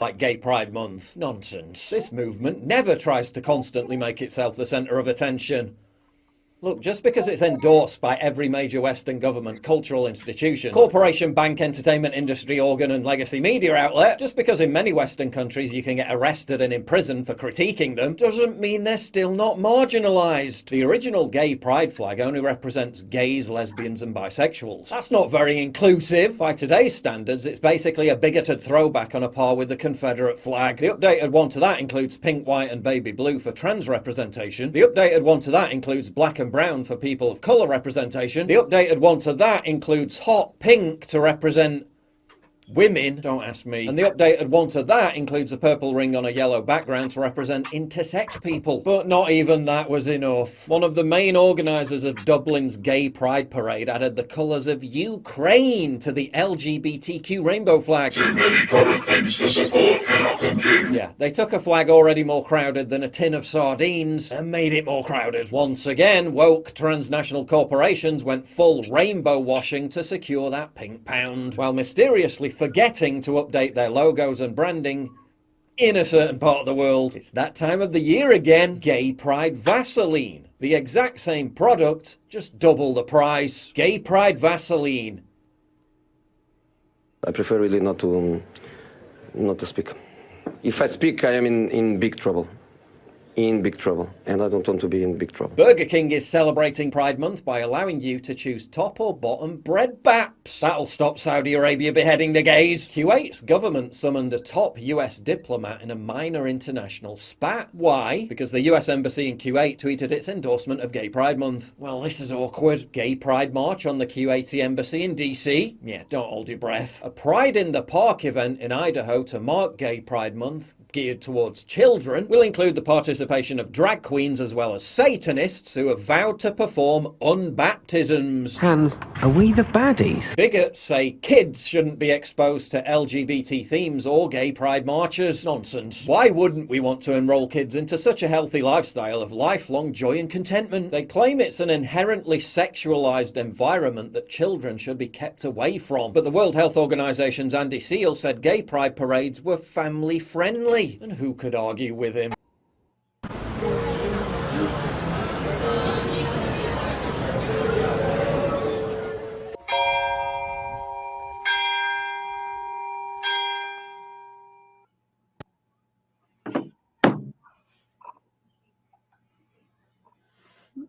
like Gay Pride Month. Nonsense. This movement never tries to constantly make itself the centre of attention. Look, just because it's endorsed by every major Western government, cultural institution, corporation, bank, entertainment industry, organ and legacy media outlet, just because in many Western countries you can get arrested and imprisoned for critiquing them, doesn't mean they're still not marginalised. The original gay pride flag only represents gays, lesbians and bisexuals. That's not very inclusive. By today's standards, it's basically a bigoted throwback on a par with the Confederate flag. The updated one to that includes pink, white and baby blue for trans representation. The updated one to that includes black and brown for people of colour representation. The updated one to that includes hot pink to represent women, don't ask me. And the updated one to that includes a purple ring on a yellow background to represent intersex people. But not even that was enough. One of the main organisers of Dublin's Gay Pride Parade added the colours of Ukraine to the LGBTQ rainbow flag. Too many colored things to support cannot compute. Yeah, they took a flag already more crowded than a tin of sardines and made it more crowded. Once again, woke transnational corporations went full rainbow washing to secure that pink pound, while mysteriously forgetting to update their logos and branding in a certain part of the world. It's that time of the year again. Gay Pride Vaseline. The exact same product, just double the price. Gay Pride Vaseline. I prefer really not to speak. If I speak, I am in big trouble. In big trouble, and I don't want to be in big trouble. Burger King is celebrating Pride Month by allowing you to choose top or bottom bread baps. That'll stop Saudi Arabia beheading the gays. Kuwait's government summoned a top US diplomat in a minor international spat. Why? Because the US embassy in Kuwait tweeted its endorsement of Gay Pride Month. Well, this is awkward. Gay Pride March on the Kuwaiti embassy in DC? Yeah, don't hold your breath. A Pride in the Park event in Idaho to mark Gay Pride Month, geared towards children, will include the participation of drag queens as well as Satanists who have vowed to perform unbaptisms. Hans, are we the baddies? Bigots say kids shouldn't be exposed to LGBT themes or gay pride marches. Nonsense. Why wouldn't we want to enroll kids into such a healthy lifestyle of lifelong joy and contentment? They claim it's an inherently sexualized environment that children should be kept away from. But the World Health Organization's Andy Seal said gay pride parades were family friendly. And who could argue with him?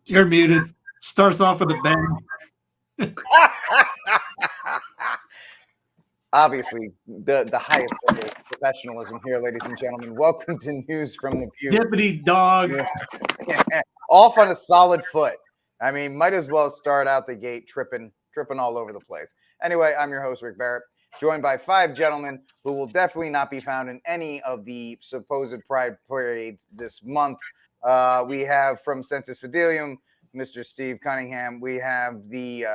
You're muted. Starts off with a bang. Obviously, the highest level of professionalism here, ladies and gentlemen. Welcome to News from the Pew. Deputy dog. Off on a solid foot. I mean, might as well start out the gate tripping all over the place. Anyway, I'm your host, Rick Barrett, joined by 5 gentlemen who will definitely not be found in any of the supposed pride parades this month. We have from Sensus Fidelium, Mr. Steve Cunningham. We have the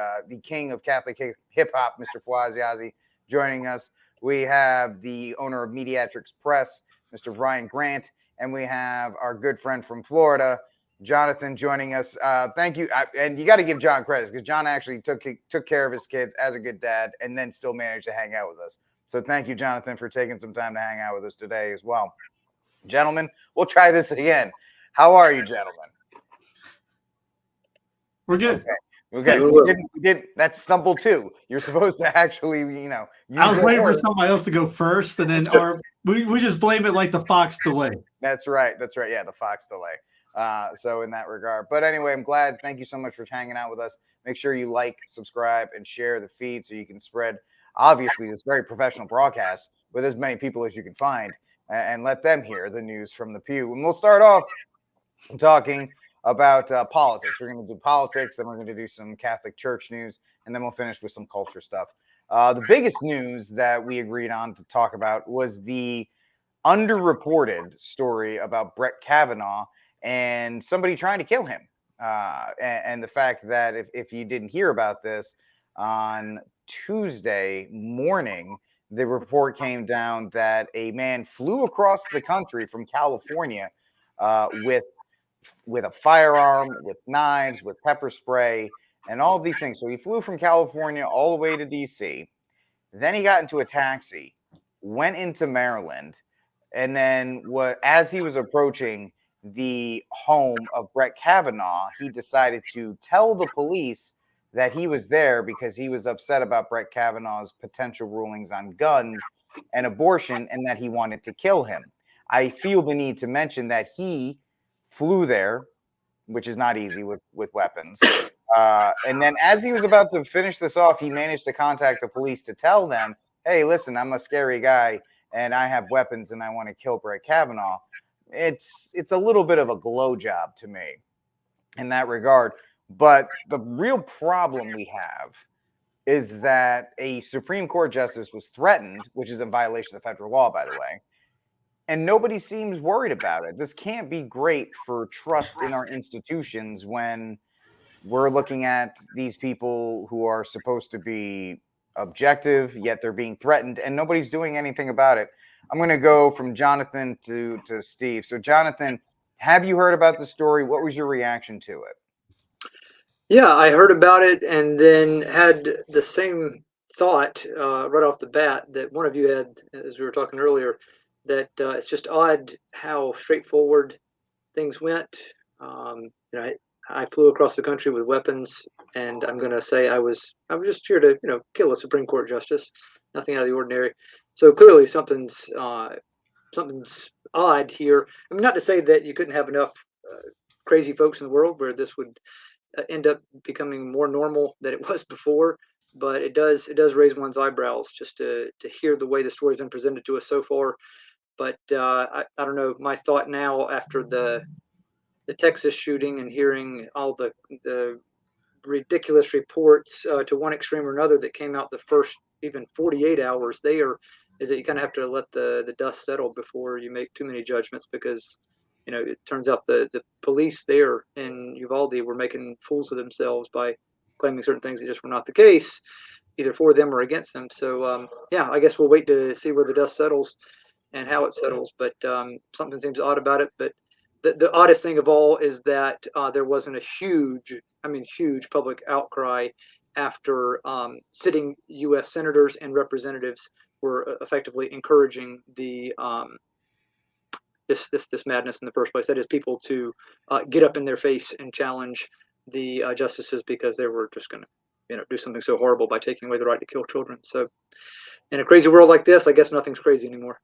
king of Catholic hip-hop, Mr. Fawaz Yazi, joining us. We have the owner of Mediatrix Press, Mr. Ryan Grant, and we have our good friend from Florida, Jonathan, joining us. Thank you. And you got to give John credit because John actually took care of his kids as a good dad and then still managed to hang out with us. So thank you, Jonathan, for taking some time to hang out with us today as well. Gentlemen, we'll try this again. How are you, gentlemen? We're good. Okay. We did. That's stumble 2. You're supposed to actually, I was waiting for somebody else to go first, and then we just blame it like the Fox delay. That's right. Yeah, the Fox delay. So in that regard. But anyway, I'm glad. Thank you so much for hanging out with us. Make sure you like, subscribe, and share the feed so you can spread, obviously, this very professional broadcast with as many people as you can find and let them hear the news from the pew. And we'll start off talking about politics. We're going to do politics, then we're going to do some Catholic Church news, and then we'll finish with some culture stuff. The biggest news that we agreed on to talk about was the underreported story about Brett Kavanaugh and somebody trying to kill him. And the fact that if you didn't hear about this, on Tuesday morning, the report came down that a man flew across the country from California with a firearm, with knives, with pepper spray, and all of these things. So he flew from California all the way to DC. Then he got into a taxi, went into Maryland, And then as he was approaching the home of Brett Kavanaugh, he decided to tell the police that he was there because he was upset about Brett Kavanaugh's potential rulings on guns and abortion, and that he wanted to kill him. I feel the need to mention that he flew there, which is not easy with weapons. And then as he was about to finish this off, he managed to contact the police to tell them, hey, listen, I'm a scary guy and I have weapons and I want to kill Brett Kavanaugh. It's a little bit of a glow job to me in that regard. But the real problem we have is that a Supreme Court justice was threatened, which is in violation of federal law, by the way, and nobody seems worried about it. This can't be great for trust in our institutions when we're looking at these people who are supposed to be objective, yet they're being threatened, and nobody's doing anything about it. I'm going to go from Jonathan to Steve. So, Jonathan, have you heard about the story? What was your reaction to it? Yeah, I heard about it and then had the same thought right off the bat that one of you had, as we were talking earlier, that it's just odd how straightforward things went. I flew across the country with weapons, and I'm going to say I was just here to kill a Supreme Court justice, nothing out of the ordinary. So clearly something's odd here. I mean, not to say that you couldn't have enough crazy folks in the world where this would end up becoming more normal than it was before, but it does raise one's eyebrows just to hear the way the story's been presented to us so far. But I don't know. My thought now after the Texas shooting and hearing all the ridiculous reports to one extreme or another that came out the first even 48 hours there is that you kind of have to let the dust settle before you make too many judgments, because it turns out the police there in Uvalde were making fools of themselves by claiming certain things that just were not the case, either for them or against them. So yeah, I guess we'll wait to see where the dust settles and how it settles. But something seems odd about it. But the oddest thing of all is that there wasn't a huge public outcry after sitting U.S. senators and representatives were effectively encouraging the this madness in the first place. That is, people to get up in their face and challenge the justices because they were just going to do something so horrible by taking away the right to kill children. So in a crazy world like this, I guess nothing's crazy anymore.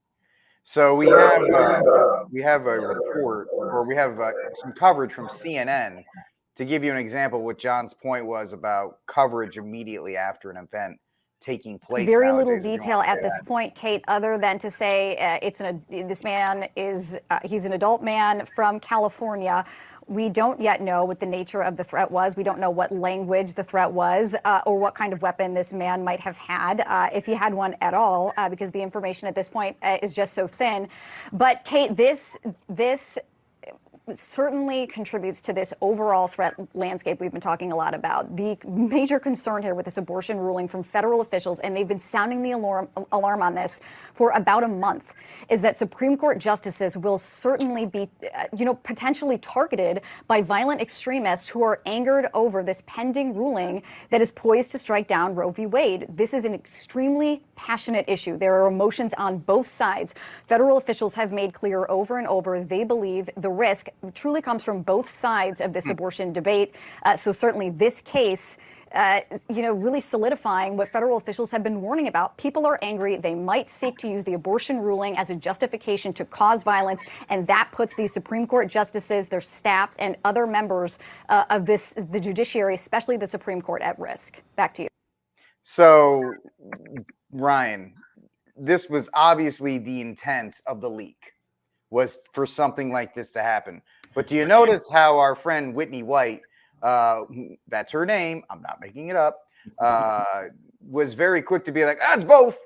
So we have a report, or we have some coverage from CNN to give you an example. What John's point was about coverage immediately after an event taking place. Very little detail at this point, Kate, other than to say this man is he's an adult man from California. We don't yet know what the nature of the threat was. We don't know what language the threat was or what kind of weapon this man might have had, if he had one at all, because the information at this point is just so thin. But Kate, this certainly contributes to this overall threat landscape we've been talking a lot about. The major concern here with this abortion ruling from federal officials, and they've been sounding the alarm on this for about a month, is that Supreme Court justices will certainly be, potentially targeted by violent extremists who are angered over this pending ruling that is poised to strike down Roe v. Wade. This is an extremely passionate issue. There are emotions on both sides. Federal officials have made clear over and over they believe the risk truly comes from both sides of this abortion debate. So certainly this case, really solidifying what federal officials have been warning about. People are angry. They might seek to use the abortion ruling as a justification to cause violence. And that puts these Supreme Court justices, their staffs, and other members of the judiciary, especially the Supreme Court, at risk. Back to you. So, Ryan, this was obviously the intent of the leak, was for something like this to happen. But do you notice how our friend Whitney White, that's her name, I'm not making it up, was very quick to be like, it's both.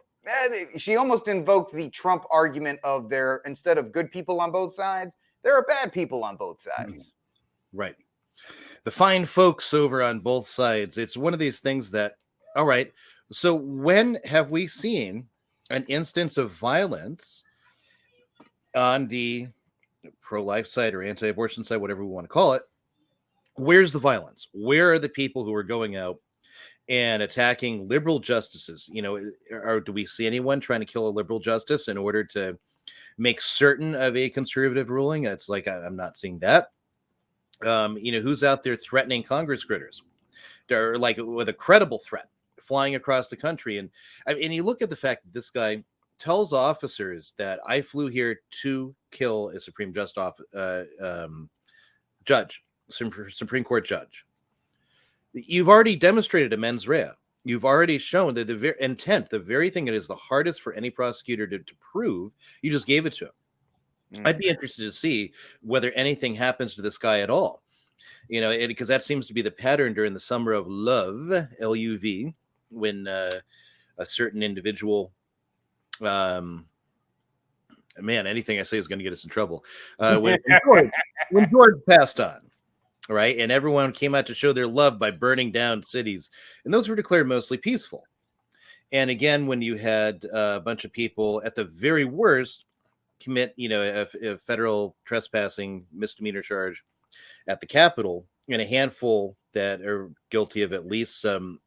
She almost invoked the Trump argument of instead of good people on both sides, there are bad people on both sides. Right. The fine folks over on both sides. It's one of these things that, all right, so when have we seen an instance of violence on the pro-life side or anti-abortion side, whatever we want to call it? Where's the violence? Where are the people who are going out and attacking liberal justices? Or do we see anyone trying to kill a liberal justice in order to make certain of a conservative ruling. It's like I'm not seeing that. Who's out there threatening Congress critters? They're like with a credible threat flying across the country. And you look at the fact that this guy tells officers that I flew here to kill a Supreme Court judge. You've already demonstrated a mens rea. You've already shown that the intent, the very thing that is the hardest for any prosecutor to prove, you just gave it to him. I'd be interested to see whether anything happens to this guy at all. Because that seems to be the pattern during the summer of love, LUV, when a certain individual, anything I say is going to get us in trouble. When George passed on, right, and everyone came out to show their love by burning down cities, and those were declared mostly peaceful. And again, when you had a bunch of people at the very worst commit, a federal trespassing misdemeanor charge at the Capitol, and a handful that are guilty of at least some,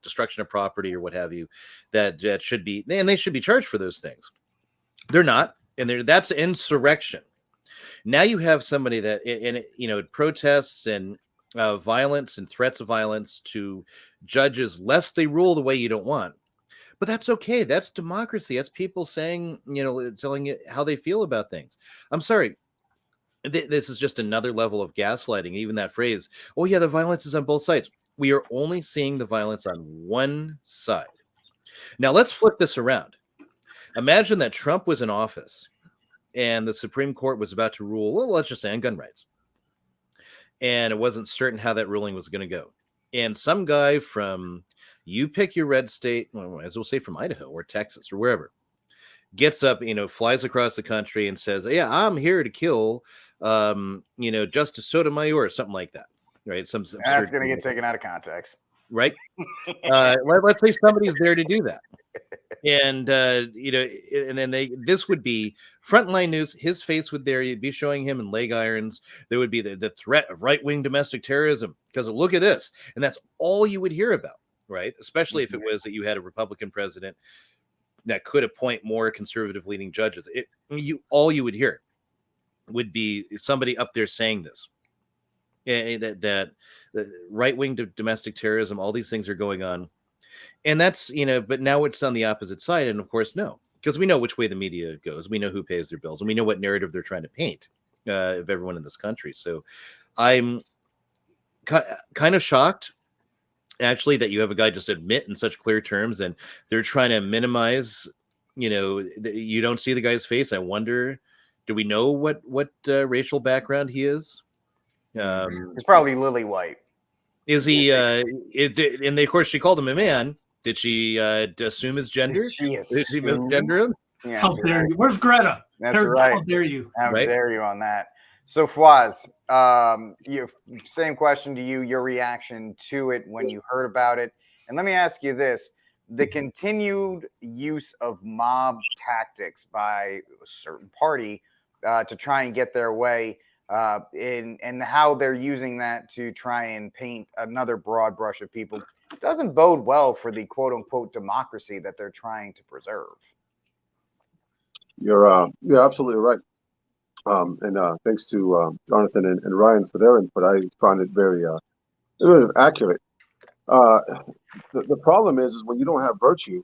destruction of property or what have you, that should be, and they should be charged for those things. They're not, and that's insurrection. Now you have somebody that, in protests and violence and threats of violence to judges, lest they rule the way you don't want. But that's okay. That's democracy. That's people saying, telling you how they feel about things. I'm sorry. This is just another level of gaslighting. Even that phrase, oh yeah, the violence is on both sides. We are only seeing the violence on one side. Now let's flip this around. Imagine that Trump was in office and the Supreme Court was about to rule, well, let's just say on gun rights. And it wasn't certain how that ruling was going to go. And some guy from, you pick your red state, as we'll say from Idaho or Texas or wherever, gets up, flies across the country and says, yeah, I'm here to kill, Justice Sotomayor or something like that. Right. That's going to get taken out of context. Right. Let's say somebody's there to do that. And, and then this would be frontline news. His face would there. You'd be showing him in leg irons. There would be the threat of right-wing domestic terrorism because look at this. And that's all you would hear about. Right. Especially if it was that you had a Republican president that could appoint more conservative leaning judges. All you would hear would be somebody up there saying this. That right-wing domestic terrorism, all these things are going on. And that's, but now it's on the opposite side. And of course, no, because we know which way the media goes. We know who pays their bills and we know what narrative they're trying to paint of everyone in this country. So I'm kind of shocked, actually, that you have a guy just admit in such clear terms and they're trying to minimize, you don't see the guy's face. I wonder, do we know what racial background he is? He's probably lily white. Is he? And of course, she called him a man. Did she assume his gender? Did she misgender him? Yeah, how dare you? Where's Greta? That's right. How dare you? How dare you on that? So, Fawaz, same question to you. Your reaction to it when you heard about it, and let me ask you this: the continued use of mob tactics by a certain party to try and get their way. And how they're using that to try and paint another broad brush of people doesn't bode well for the quote unquote democracy that they're trying to preserve. You're absolutely right. And thanks to Jonathan and Ryan for their input. I found it very accurate. The problem is when you don't have virtue,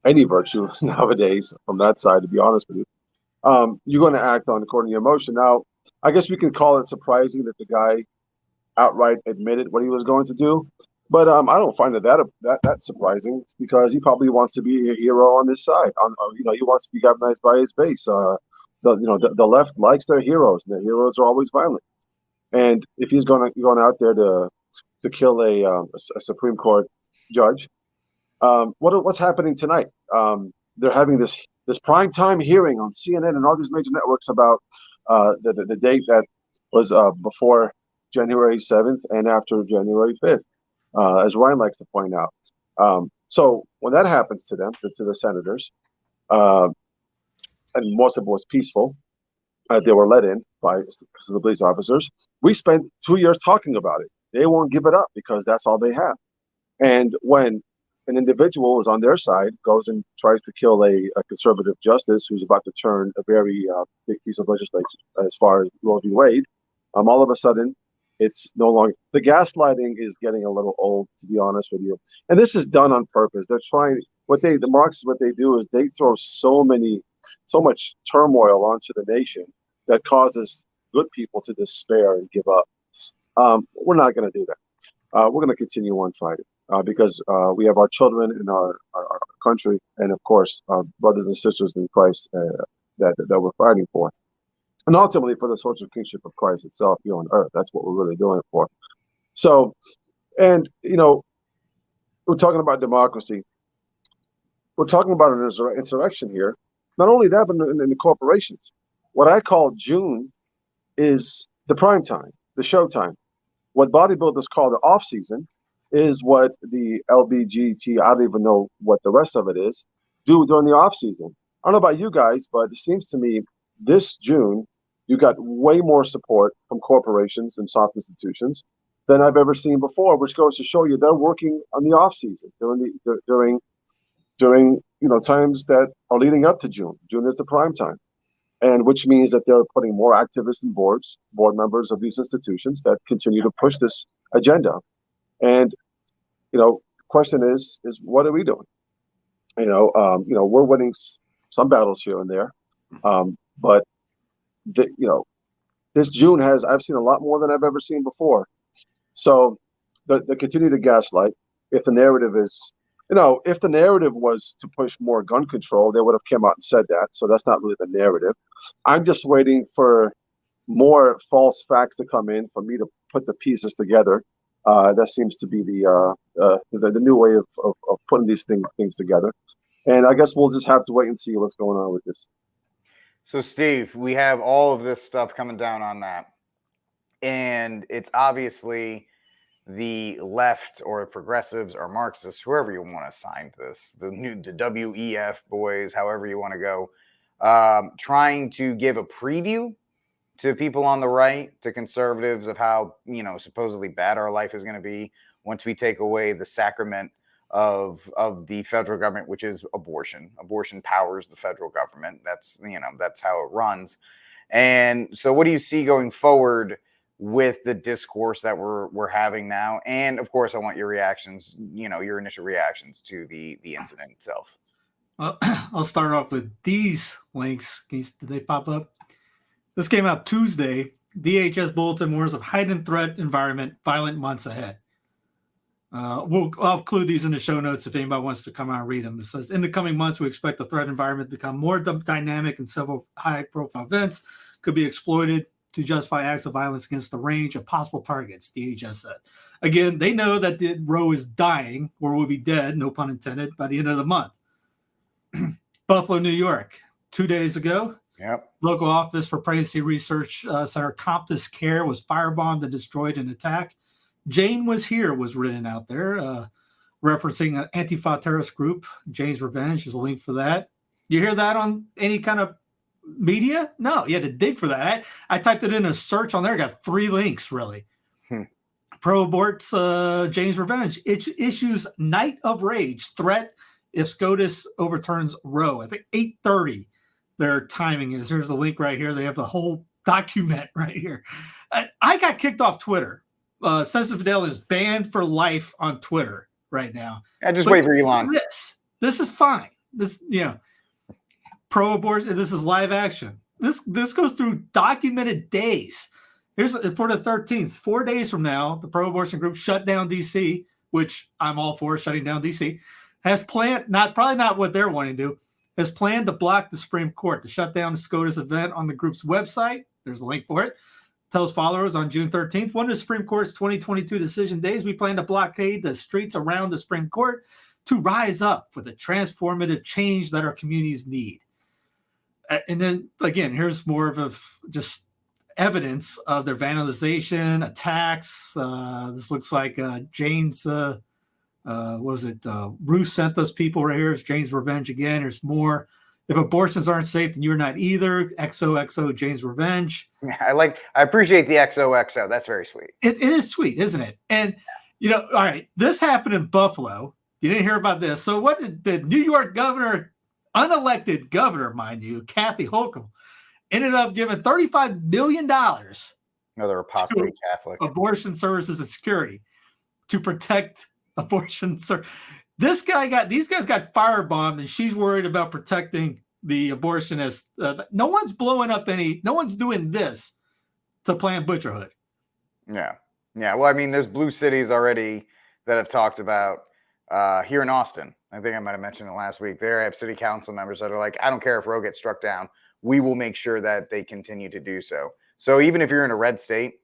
any virtue nowadays from that side, to be honest with you, you're going to act on according to your emotion. Now, I guess we can call it surprising that the guy outright admitted what he was going to do, but I don't find it that surprising because he probably wants to be a hero on this side. He wants to be galvanized by his base. The left likes their heroes, and their heroes are always violent. And if he's going out there to kill a Supreme Court judge, what's happening tonight? They're having this prime time hearing on CNN and all these major networks about the date that was before January 7th and after January 5th, as Ryan likes to point out. So when that happens to them, to the senators, and most of it was peaceful, they were let in by the police officers. We spent 2 years talking about it. They won't give it up because that's all they have. And when an individual is on their side, goes and tries to kill a conservative justice who's about to turn a very big piece of legislation as far as Roe v. Wade. All of a sudden, it's no longer, the gaslighting is getting a little old, to be honest with you. And this is done on purpose. They're trying, the Marxists, what they do is they throw so much turmoil onto the nation that causes good people to despair and give up. We're not going to do that. We're going to continue on fighting because we have our children in our country, and of course, our brothers and sisters in Christ that we're fighting for, and ultimately for the social kingship of Christ itself here on earth. That's what we're really doing it for. So, and we're talking about democracy. We're talking about an insurrection here. Not only that, but in the corporations. What I call June is the prime time, the show time. What bodybuilders call the off season is what the LBGT, I don't even know what the rest of it is, do during the off season. I don't know about you guys, but it seems to me this June, you got way more support from corporations and soft institutions than I've ever seen before, which goes to show you they're working on the off season during times that are leading up to June. June is the prime time. And which means that they're putting more activists in board members of these institutions that continue to push this agenda. And, question is what are we doing? We're winning some battles here and there. But, this June I've seen a lot more than I've ever seen before. So the continue to gaslight, if the narrative is, if the narrative was to push more gun control, they would have come out and said that. So that's not really the narrative. I'm just waiting for more false facts to come in for me to put the pieces together. That seems to be the new way of putting these things together. And I guess we'll just have to wait and see what's going on with this. So, Steve, we have all of this stuff coming down on that. And it's obviously the left or progressives or Marxists, whoever you want to assign this, the WEF boys, however you want to go, trying to give a preview to people on the right, to conservatives, of how, supposedly bad our life is going to be once we take away the sacrament of the federal government, which is abortion. Abortion powers the federal government. That's how it runs. And so what do you see going forward with the discourse that we're having now? And of course, I want your reactions, your initial reactions to the incident itself. Well, I'll start off with these links. Did they pop up? This came out Tuesday. DHS bulletin warns of heightened threat environment, violent months ahead. I'll include these in the show notes if anybody wants to come out and read them. It says, in the coming months, we expect the threat environment to become more dynamic, and several high-profile events could be exploited to justify acts of violence against the range of possible targets, DHS said. Again, they know that the Roe is dying, or will be dead, no pun intended, by the end of the month. Buffalo, New York, 2 days ago. Yep. Local Office for Pregnancy Research Center Compass Care was firebombed and destroyed in an attack. Jane was here was written out there, referencing an Antifa terrorist group, Jane's Revenge. There's a link for that. You hear that on any kind of media? No, you had to dig for that. I typed it in a search on there. I got 3 links, really. Pro-aborts, Jane's Revenge. It issues Night of Rage threat if SCOTUS overturns Roe. I think 8:30 their timing is. Here's the link right here. They have the whole document right here. I got kicked off Twitter. Sensitive Fidelity is banned for life on Twitter right now. I just wait for Elon. This is fine. This, pro-abortion. This is live action. This goes through documented days. Here's for the 13th, 4 days from now, the pro-abortion group shut down DC, which I'm all for, shutting down DC. Has planned, probably not what they're wanting to do, has planned to block the Supreme Court to shut down the SCOTUS event on the group's website. There's a link for it. Tells followers on June 13th, one of the Supreme Court's 2022 decision days, we plan to blockade the streets around the Supreme Court to rise up for the transformative change that our communities need. And then, again, here's more of just evidence of their vandalization, attacks. This looks like Jane's, Ruth sent those people right here. It's Jane's Revenge again. There's more. If abortions aren't safe, then you're not either. XOXO, Jane's Revenge. I appreciate the XOXO. That's very sweet. It is sweet, isn't it? And, all right, this happened in Buffalo. You didn't hear about this. So what did the New York governor, unelected governor, mind you, Kathy Hochul, ended up giving $35 million Another apostate Catholic. abortion services and security to protect abortion. These guys got firebombed, and she's worried about protecting the abortionists. No one's blowing up no one's doing this to Planned Butcherhood. Yeah. Well, I mean, there's blue cities already that have talked about here in Austin. I think I might have mentioned it last week. There, I have city council members that are like, I don't care if Roe gets struck down. We will make sure that they continue to do so. So even if you're in a red state,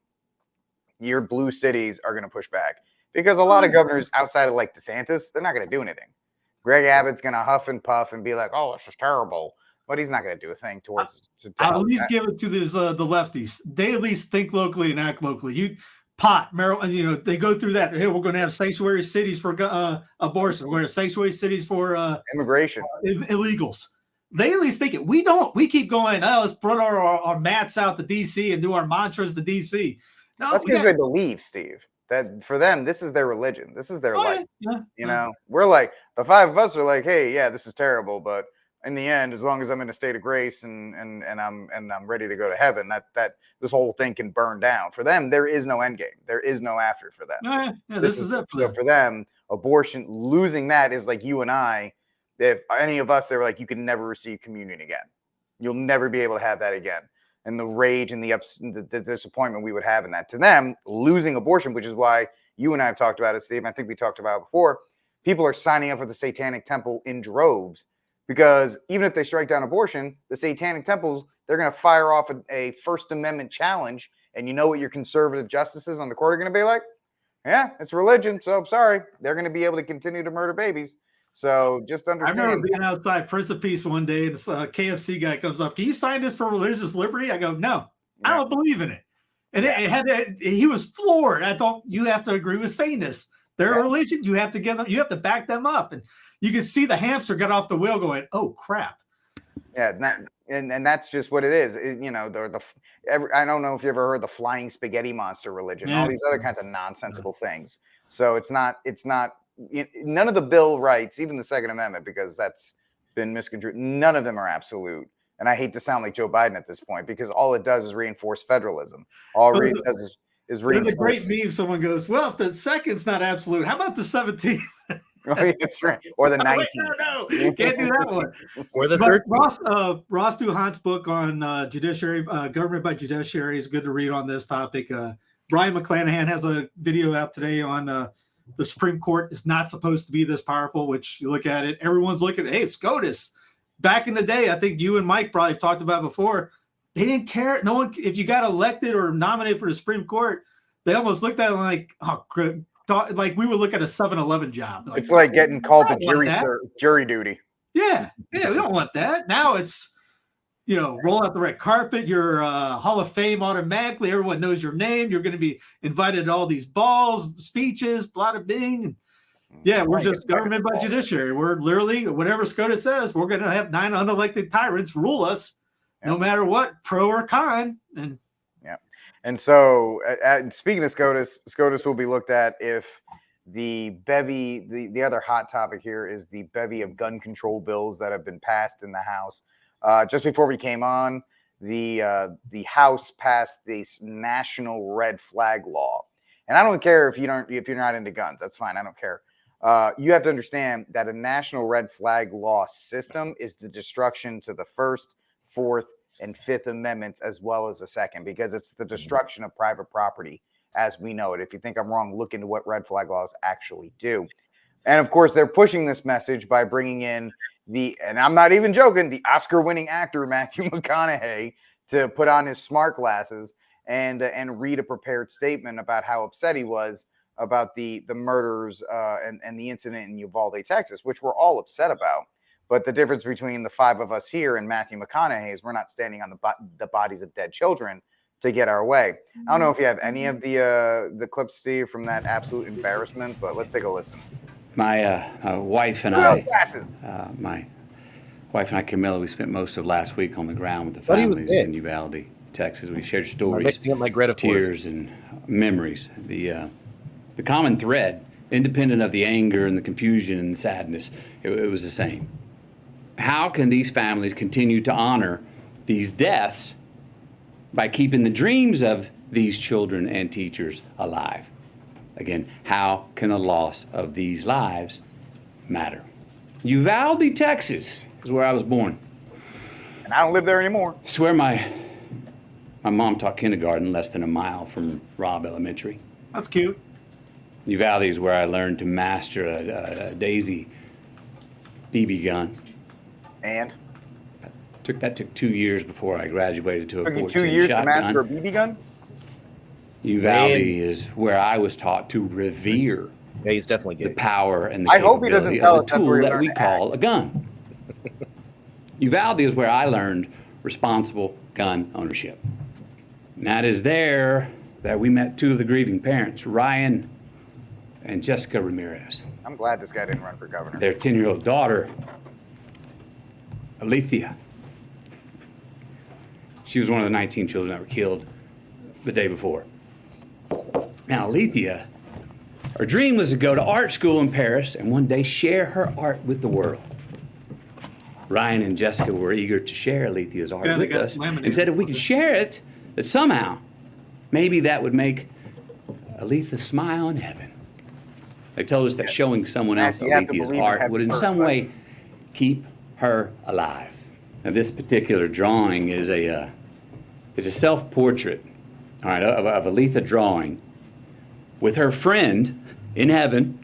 your blue cities are going to push back because a lot of governors outside of like DeSantis, they're not going to do anything. Greg Abbott's going to huff and puff and be like, oh, this is terrible. But he's not going to do a thing towards. I'll at least give it to the lefties. They at least think locally and act locally. Marijuana, they go through that. Hey, we're going to have sanctuary cities for abortion. We're going to have sanctuary cities for immigration, illegals. They at least think it. We don't. We keep going. Oh, let's put our mats out to DC and do our mantras to DC. No, that's because they believe, Steve, that for them this is their religion. This is their life. Yeah. We're like the five of us are like, hey, yeah, this is terrible, but in the end, as long as I'm in a state of grace and I'm ready to go to heaven, that this whole thing can burn down. For them, there is no end game. There is no after for them. This is it for them. So for them, abortion, losing that is like you and I. If any of us, they were like, you can never receive communion again. You'll never be able to have that again. And the rage and the disappointment we would have in that. To them, losing abortion, which is why you and I have talked about it, Steve. I think we talked about it before. People are signing up for the Satanic Temple in droves because even if they strike down abortion, the Satanic Temples, they're going to fire off a First Amendment challenge. And you know what your conservative justices on the court are going to be like? Yeah, it's religion. So sorry. They're going to be able to continue to murder babies. So just understand. I remember being outside Prince of Peace one day, and this KFC guy comes up. Can you sign this for religious liberty? I go, no, I don't believe in it. And he was floored. You have to agree with Satanists. Their religion, you have to give them, you have to back them up. And you can see the hamster got off the wheel going, oh crap. Yeah, and that's just what it is. I don't know if you ever heard the flying spaghetti monster religion, all these other kinds of nonsensical things. So it's not none of the Bill rights, even the Second Amendment, because that's been misconstrued. None of them are absolute. And I hate to sound like Joe Biden at this point, because all it does is reinforce federalism. All it does is reinforce. There's a great meme. Someone goes, well, if the second's not absolute, how about the 17th? That's right. Or the 19th. No, can't do that one. Or the 13th. Ross Duhant's book on judiciary, government by judiciary is good to read on this topic. Brian McClanahan has a video out today on the Supreme Court is not supposed to be this powerful, which you look at it, everyone's looking at, hey, SCOTUS. Back in the day, I think you and Mike probably talked about before, they didn't care. No one, if you got elected or nominated for the Supreme Court, they almost looked at it like, oh, like we would look at a 7-Eleven job. It's like getting called to jury duty. Yeah, we don't want that. Now it's, roll out the red carpet. You're Hall of Fame automatically. Everyone knows your name. You're going to be invited to all these balls, speeches, blah, bing. Yeah, we're just government by judiciary. We're literally, whatever SCOTUS says, we're going to have 9 unelected tyrants rule us, no matter what, pro or con. And so, speaking of SCOTUS will be looked at if the bevy, the other hot topic here is the bevy of gun control bills that have been passed in the House. Just before we came on, the House passed this national red flag law, and I don't care if you're not into guns. That's fine. I don't care. You have to understand that a national red flag law system is the destruction to the First, Fourth, and Fifth Amendments, as well as the Second, because it's the destruction of private property as we know it. If you think I'm wrong, look into what red flag laws actually do. And of course, they're pushing this message by bringing in and I'm not even joking, the Oscar-winning actor Matthew McConaughey to put on his smart glasses and read a prepared statement about how upset he was about the murders and the incident in Uvalde, Texas, which we're all upset about. But the difference between the 5 of us here and Matthew McConaughey is we're not standing on the bodies of dead children to get our way. I don't know if you have any of the clips, Steve, from that absolute embarrassment, but let's take a listen. My wife and my wife and I, Camilla, we spent most of last week on the ground with the families in Uvalde, Texas. We shared stories, tears, and memories. The common thread independent of the anger and the confusion and the sadness. It was the same. How can these families continue to honor these deaths by keeping the dreams of these children and teachers alive? Again, how can the loss of these lives matter? Uvalde, Texas is where I was born. And I don't live there anymore. It's where my mom taught kindergarten less than a mile from Robb Elementary. That's cute. Uvalde is where I learned to master a Daisy BB gun. And? That took 2 years before I graduated to a 14 Took you 2 years to shotgun. master a BB gun? Uvalde is where I was taught to revere he's definitely gay. the power and the I hope he doesn't capability tell of us the that's where tool he that we learned to call act. a gun. Uvalde is where I learned responsible gun ownership. And that is there that we met two of the grieving parents, Ryan and Jessica Ramirez. I'm glad this guy didn't run for governor. Their 10-year-old daughter, Alethea. She was one of the 19 children that were killed the day before. Now, Alethea, her dream was to go to art school in Paris and one day share her art with the world. Ryan and Jessica were eager to share Alethea's art with us and said if we could share it, that somehow, maybe that would make Alethea smile in heaven. They told us that showing someone else Alethea's art would in some way keep her alive. Now, this particular drawing is a self-portrait, all right, of Alethea drawing with her friend in heaven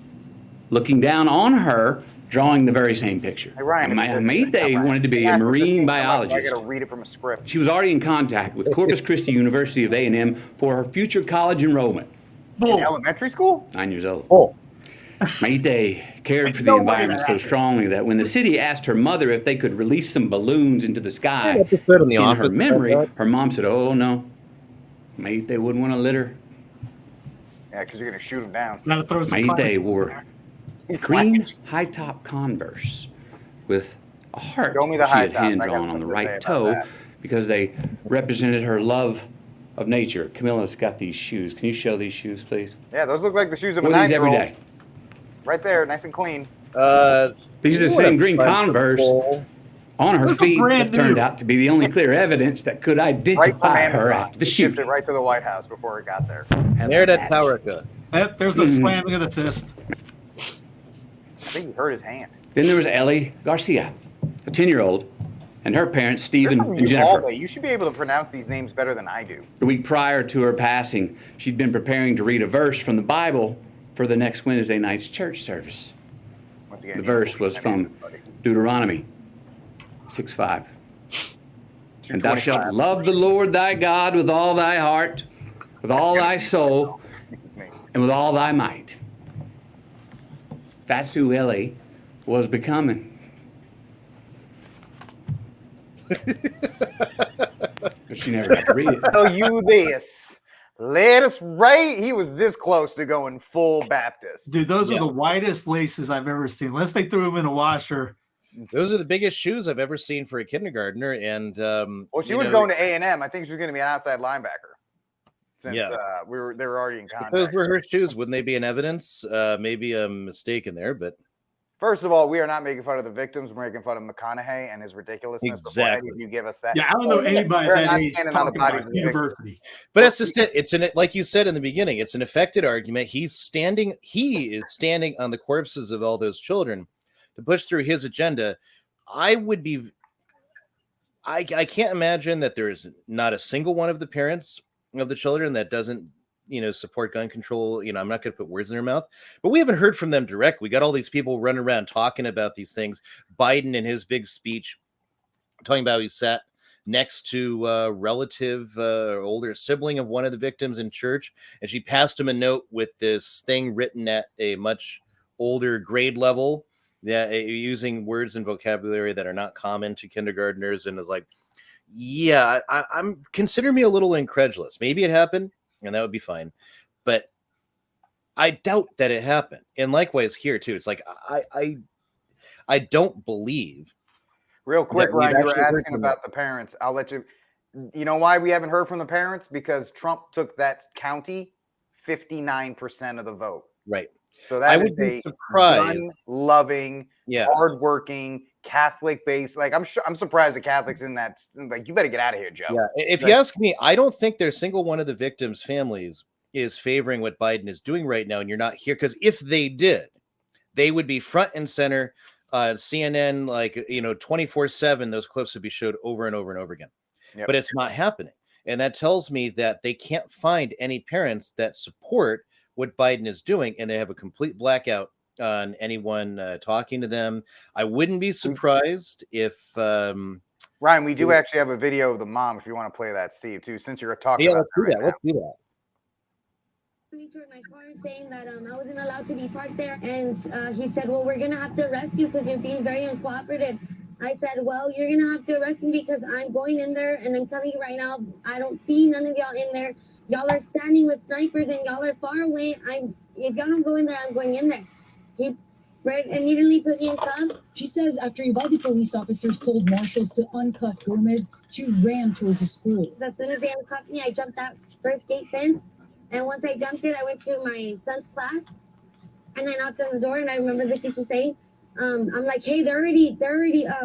looking down on her, drawing the very same picture. Hey, Ryan, Mayday wanted to be a marine biologist. I got to read it from a script. She was already in contact with Corpus Christi University of A&M for her future college enrollment. In elementary school? 9 years old. Oh. Mayday cared for the environment so strongly that when the city asked her mother if they could release some balloons into the sky in her memory, her mom said, "Oh no, Mayday wouldn't want to litter." Yeah, because you're going to shoot him down. Mayday wore green high-top Converse with a heart Show me the she had high tops. hand I got drawn on the something to say right about toe that. because they represented her love of nature. Camilla's got these shoes. Can you show these shoes, please? Yeah, those look like the shoes of a Wear these 9-year-old. every day. Right there, nice and clean. These are the same green Converse on her feet that turned out to be the only clear evidence that could Right from identify her Amazon. after the He shipped shooting. it right to the White House before it got there. There to Taurica. There's a slamming of the fist. I think he hurt his hand. Then there was Ellie Garcia, a 10-year-old, and her parents, Stephen You're from and Jennifer. Uvalde. You should be able to pronounce these names better than I do. The week prior to her passing, she'd been preparing to read a verse from the Bible for the next Wednesday night's church service. Once again, The verse was from Deuteronomy 6:5. And thou shalt love the Lord thy God with all thy heart, with all thy soul, and with all thy might. That's who Ellie was becoming. But she never got to read it. Tell you this. Let us right. He was this close to going full Baptist. Dude, those are the whitest laces I've ever seen. Unless they threw them in a washer. Those are the biggest shoes I've ever seen for a kindergartner. And Well, she was going to A&M. I think she was going to be an outside linebacker. Since Yeah. they were already in if contact. those were her shoes, wouldn't they be an evidence? Maybe a mistake in there, but First of all, we are not making fun of the victims. We're making fun of McConaughey and his ridiculousness. Before any Exactly. of you give us that. Yeah, I don't know anybody We're at not that age standing on the talking bodies about of the victims. university. but it's just it's an like you said in the beginning, it's an affected argument. He is standing on the corpses of all those children to push through his agenda. I can't imagine that there is not a single one of the parents of the children that doesn't support gun control. I'm not going to put words in their mouth, but we haven't heard from them direct. We got all these people running around talking about these things. Biden in his big speech talking about he sat next to a relative, older sibling of one of the victims in church, and she passed him a note with this thing written at a much older grade level, using words and vocabulary that are not common to kindergartners, and is like, yeah, I'm consider me a little incredulous. Maybe it happened, and that would be fine, but I doubt that it happened. And likewise here too. It's like I don't believe. Real quick, that we've Ryan, you were actually heard asking from about the parents. I'll let you. You know why we haven't heard from the parents? Because Trump took that county 59% of the vote. Right. So I that would is be a surprised. gun-loving, Yeah. hardworking, Catholic-based. Like I'm surprised the Catholics in that. Like, you better get out of here, Joe. Yeah. If Like, you ask me, I don't think there's single one of the victims' families is favoring what Biden is doing right now, and you're not here because if they did, they would be front and center. CNN, 24/7. Those clips would be showed over and over and over again. Yep. But it's not happening, and that tells me that they can't find any parents that support what Biden is doing, and they have a complete blackout on anyone talking to them. I wouldn't be surprised if. Ryan, we do actually have a video of the mom. If you want to play that, Steve, too, since you're talking Yeah, about let's do right that. Let's do that. Toward my car saying that I wasn't allowed to be parked there, and he said, well, we're gonna have to arrest you because you're being very uncooperative. I said, well, you're gonna have to arrest me because I'm going in there, and I'm telling you right now, I don't see none of y'all in there. Y'all are standing with snipers and y'all are far away. If y'all don't go in there, I'm going in there. He immediately put me in cuffs. She says after Uvalde police officers told marshals to uncuff Gomez, she ran towards the school. As soon as they uncuffed me, I jumped that first gate fence. And once I jumped it, I went to my son's class, and I knocked on the door. And I remember the teacher saying, "I'm like, hey, they're already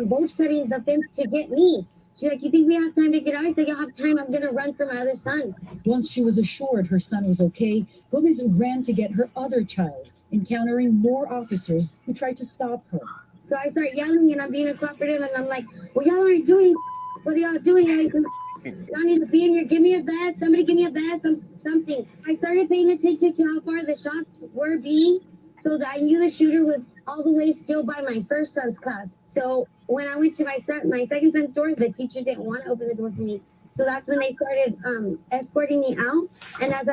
bolt cutting the fence to get me." She's like, "You think we have time to get out?" I said, "Y'all have time. I'm gonna run for my other son." Once she was assured her son was okay, Gomez ran to get her other child, encountering more officers who tried to stop her. So I start yelling, and I'm being cooperative, and I'm like, "Well, y'all aren't doing. What are y'all doing? Y'all need to be in here. Give me a vest. Somebody give me a vest. Something." I started paying attention to how far the shots were being, so that I knew the shooter was all the way still by my first son's class. So when I went to my second son's door, the teacher didn't want to open the door for me. So that's when they started escorting me out. And as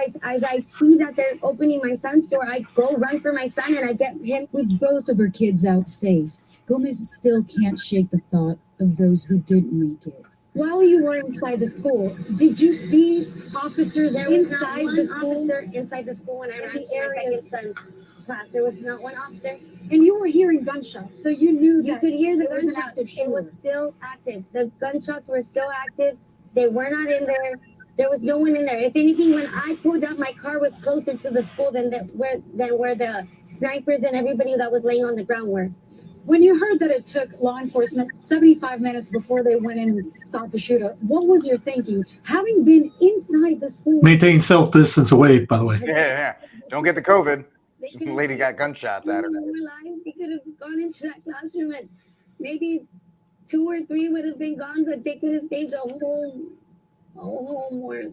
I see that they're opening my son's door, I go run for my son and I get him. With both of her kids out safe, Gomez still can't shake the thought of those who didn't make it. While you were inside the school, did you see officers inside the school? Officer inside the school when I ran to my second son's class. There was not one officer. And you were hearing gunshots, so you knew You could hear the gunshots. It was still active. The gunshots were still active. They were not in there. There was no one in there. If anything, when I pulled up, my car was closer to the school than where the snipers and everybody that was laying on the ground were. When you heard that it took law enforcement 75 minutes before they went in and stopped the shooter, what was your thinking? Having been inside the school. Maintain self-distance away, by the way. Yeah. Don't get the COVID. The lady got gunshots at her. They could have gone into that classroom and maybe 2 or 3 would have been gone, but they could have saved a whole more.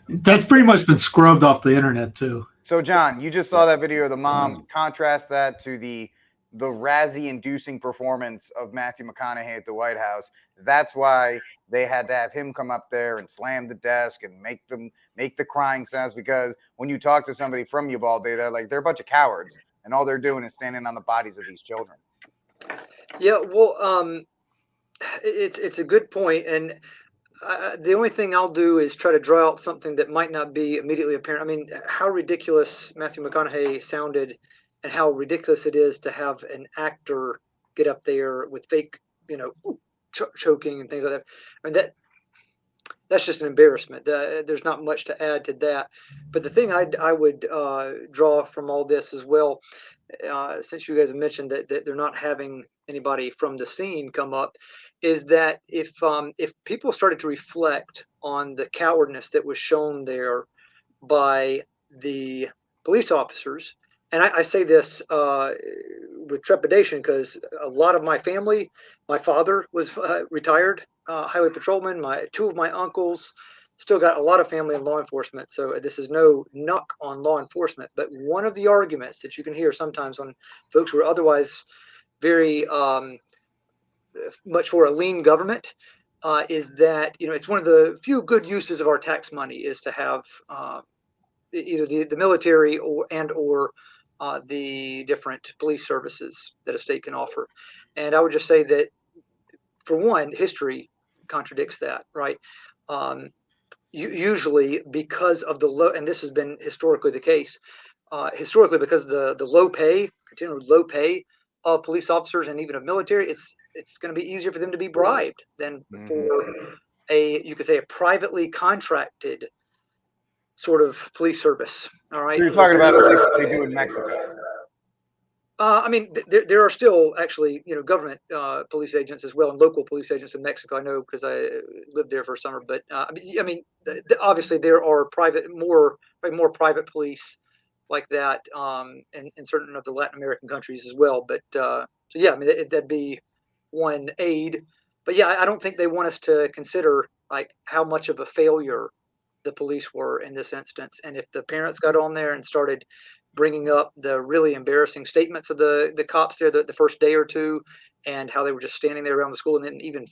That's pretty much been scrubbed off the internet too. So, John, you just saw that video of the mom. Contrast that to the Razzie-inducing performance of Matthew McConaughey at the White House. That's why they had to have him come up there and slam the desk and make the crying sounds, because when you talk to somebody from Uvalde, they're a bunch of cowards, and all they're doing is standing on the bodies of these children. Yeah, well, it's a good point, and the only thing I'll do is try to draw out something that might not be immediately apparent. I mean, how ridiculous Matthew McConaughey sounded, and how ridiculous it is to have an actor get up there with fake, choking and things like that. I mean, that's just an embarrassment. There's not much to add to that. But the thing I would draw from all this as well, since you guys have mentioned that they're not having anybody from the scene come up, is that if people started to reflect on the cowardness that was shown there by the police officers, and I say this with trepidation because a lot of my family, my father was retired highway patrolman, 2 of my uncles, still got a lot of family in law enforcement. So this is no knock on law enforcement, but one of the arguments that you can hear sometimes on folks who are otherwise very much for a lean government is that, it's one of the few good uses of our tax money is to have either the military or the different police services that a state can offer. And I would just say that, for one, history contradicts that, right? Usually because of the low, and this has been historically the case, because the low pay, continual low pay of police officers and even of military, it's going to be easier for them to be bribed than for you could say a privately contracted sort of police service. All right. So you're talking about like they do in Mexico. I mean, there are still actually, government police agents as well, and local police agents in Mexico. I know because I lived there for a summer. But obviously there are more private police like that in certain of the Latin American countries as well. But so yeah, I mean that'd be one aid. But yeah, I don't think they want us to consider like how much of a failure the police were in this instance, and if the parents got on there and started bringing up the really embarrassing statements of the cops there the first day or two, and how they were just standing there around the school and then even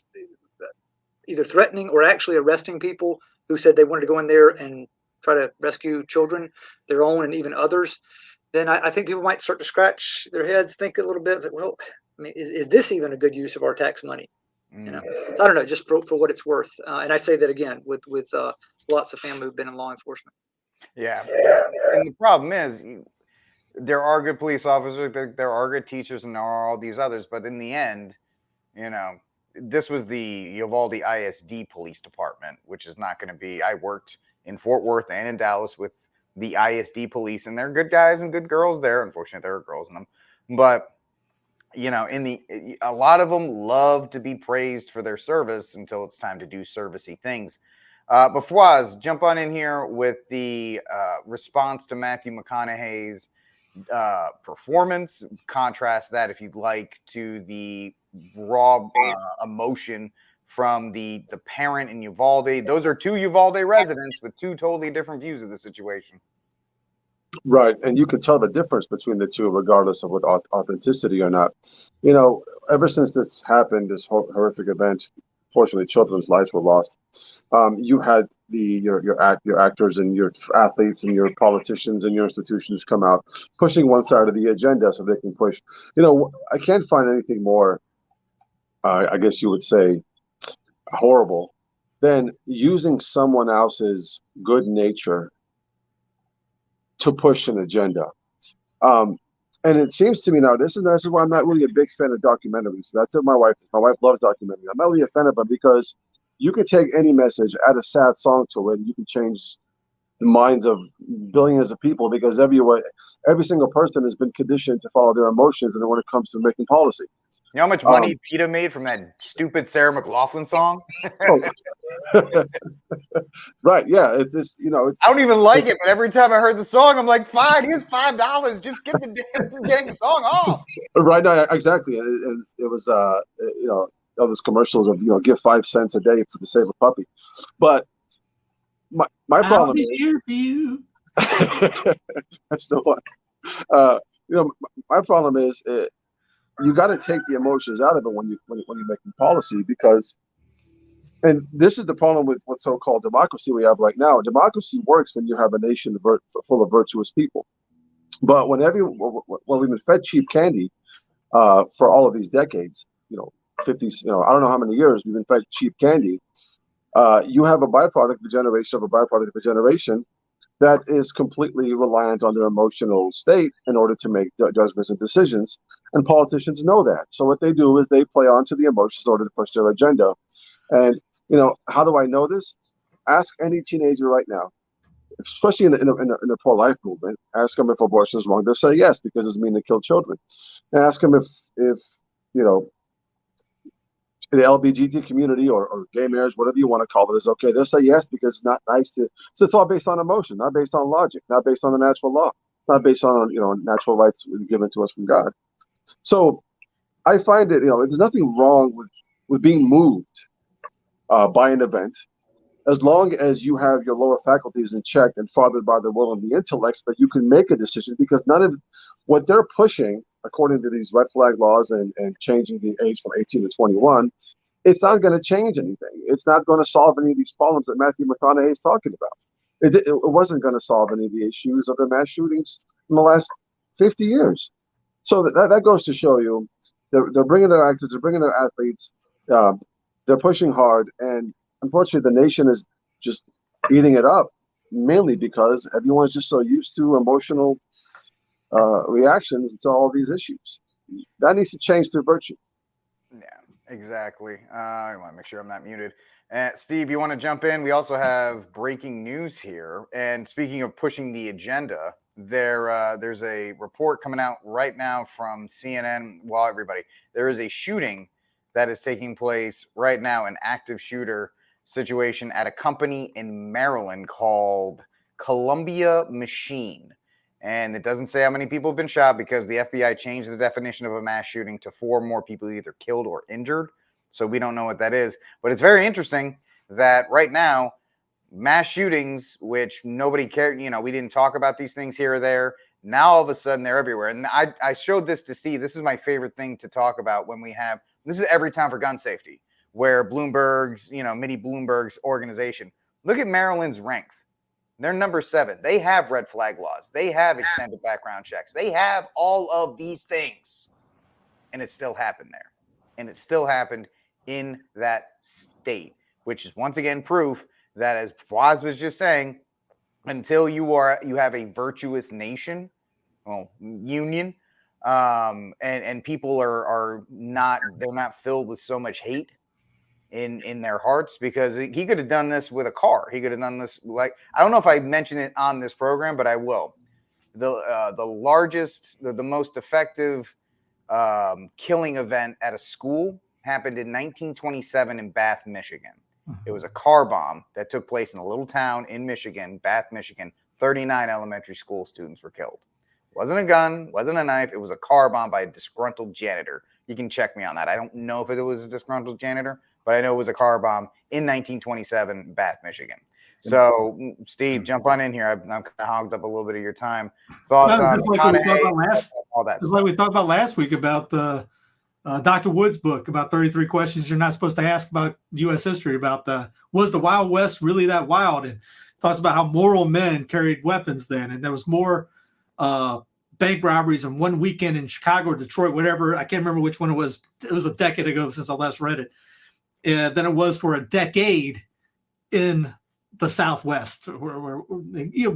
either threatening or actually arresting people who said they wanted to go in there and try to rescue children, their own and even others, then I think people might start to scratch their heads, think a little bit, it's like, well, I mean, is this even a good use of our tax money? So I don't know, just for what it's worth. And I say that again with lots of family who've been in law enforcement. Yeah. And the problem is there are good police officers, there are good teachers, and there are all these others. But in the end, this was the Uvalde ISD police department, which is not going to be. I worked in Fort Worth and in Dallas with the ISD police, and they're good guys and good girls there. Unfortunately, there are girls in them. But, a lot of them love to be praised for their service until it's time to do servicey things. But Fawaz, jump on in here with the response to Matthew McConaughey's performance. Contrast that, if you'd like, to the raw emotion from the parent in Uvalde. Those are two Uvalde residents with two totally different views of the situation. Right, and you can tell the difference between the two, regardless of what authenticity or not. Ever since this happened, this horrific event, fortunately, children's lives were lost. You had your actors and your athletes and your politicians and your institutions come out pushing one side of the agenda so they can push. I can't find anything more, I guess you would say, horrible than using someone else's good nature to push an agenda. And it seems to me now, this is why I'm not really a big fan of documentaries. That's what my wife loves documentaries. I'm not really a fan of them because you could take any message, add a sad song to it, and you can change the minds of billions of people, because every single person has been conditioned to follow their emotions and when it comes to making policy. You know how much money PETA made from that stupid Sarah McLachlan song? Right, yeah. It's just, I don't even like it, but every time I heard the song, I'm like, fine, here's $5. Just get the dang song off. Right, no, exactly. And it was, all those commercials of, give 5 cents a day to save a puppy. But my problem is, here for you. That's the one. My problem is, you got to take the emotions out of it when you're making policy, because, and this is the problem with what so-called democracy we have right now. Democracy works when you have a nation full of virtuous people. But when we've been fed cheap candy for all of these decades, 50s, I don't know how many years we've been fed cheap candy. You have a byproduct of a generation that is completely reliant on their emotional state in order to make judgments and decisions. And politicians know that. So what they do is they play onto the emotions in order to push their agenda. And, how do I know this? Ask any teenager right now, especially in the pro-life movement. Ask them if abortion is wrong. They'll say yes, because it's mean to kill children. And ask them if the LGBT community or gay marriage, whatever you want to call it, is okay. They'll say yes, because it's not nice to. So it's all based on emotion, not based on logic, not based on the natural law, not based on natural rights given to us from God. So I find it, there's nothing wrong with being moved by an event, as long as you have your lower faculties in check and fathered by the will and the intellects, that you can make a decision. Because none of what they're pushing, according to these red flag laws and changing the age from 18 to 21, it's not going to change anything. It's not going to solve any of these problems that Matthew McConaughey is talking about. It wasn't going to solve any of the issues of the mass shootings in the last 50 years. So that goes to show you, they're bringing their actors, they're bringing their athletes, they're pushing hard, and unfortunately the nation is just eating it up, mainly because everyone's just so used to emotional reactions to all these issues. That needs to change through virtue. Yeah, Exactly. I want to make sure I'm not muted. Steve, you want to jump in? We also have breaking news here. And speaking of pushing the agenda, there's a report coming out right now from CNN. Well, everybody, there is a shooting that is taking place right now, an active shooter situation at a company in Maryland called Columbia Machine. And it doesn't say how many people have been shot because the FBI changed the definition of a mass shooting to 4 more people either killed or injured. So we don't know what that is. But it's very interesting that right now, mass shootings, which nobody cared, we didn't talk about these things here or there. Now all of a sudden they're everywhere. And I showed this to Steve. This is my favorite thing to talk about when we have, this is every time for gun safety, where Bloomberg's, Mitty Bloomberg's organization. Look at Maryland's rank. They're number 7. They have red flag laws. They have extended background checks. They have all of these things. And it still happened there. And it still happened in that state, which is once again proof that, as Fawaz was just saying, until you have a virtuous nation, union, and people are not filled with so much hate in their hearts, because he could have done this with a car. He could have done this, like, I don't know if I mentioned it on this program, but I will. The largest, the most effective killing event at a school happened in 1927 in Bath, Michigan. It was a car bomb that took place in a little town in Michigan, Bath, Michigan. 39 elementary school students were killed. It wasn't a gun, wasn't a knife. It was a car bomb by a disgruntled janitor. You can check me on that. I don't know if it was a disgruntled janitor, but I know it was a car bomb in 1927, Bath, Michigan. So, Steve, jump on in here. I'm kind of hogged up a little bit of your time. Thoughts on all that? It's like we talked about last week about the Dr. Wood's book about 33 questions you're not supposed to ask about U.S. history, about was the Wild West really that wild? And talks about how moral men carried weapons then, and there was more bank robberies in one weekend in Chicago or Detroit, whatever. I can't remember which one it was. It was a decade ago since I last read it. Than it was for a decade in the Southwest. Where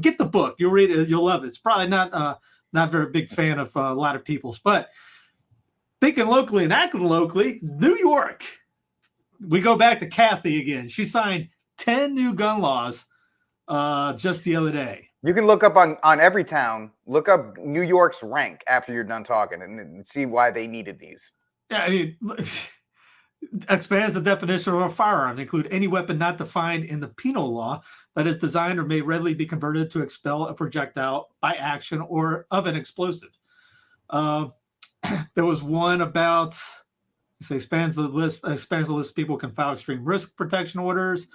get the book, you'll read it, you'll love it. It's probably not very big fan of a lot of people's, but thinking locally and acting locally, New York. We go back to Kathy again. She signed 10 new gun laws just the other day. You can look up on every town, look up New York's rank after you're done talking and see why they needed these. Yeah, I mean, expands the definition of a firearm to include any weapon not defined in the penal law that is designed or may readily be converted to expel a projectile by action or of an explosive. There was one about, expands the list of people who can file extreme risk protection orders,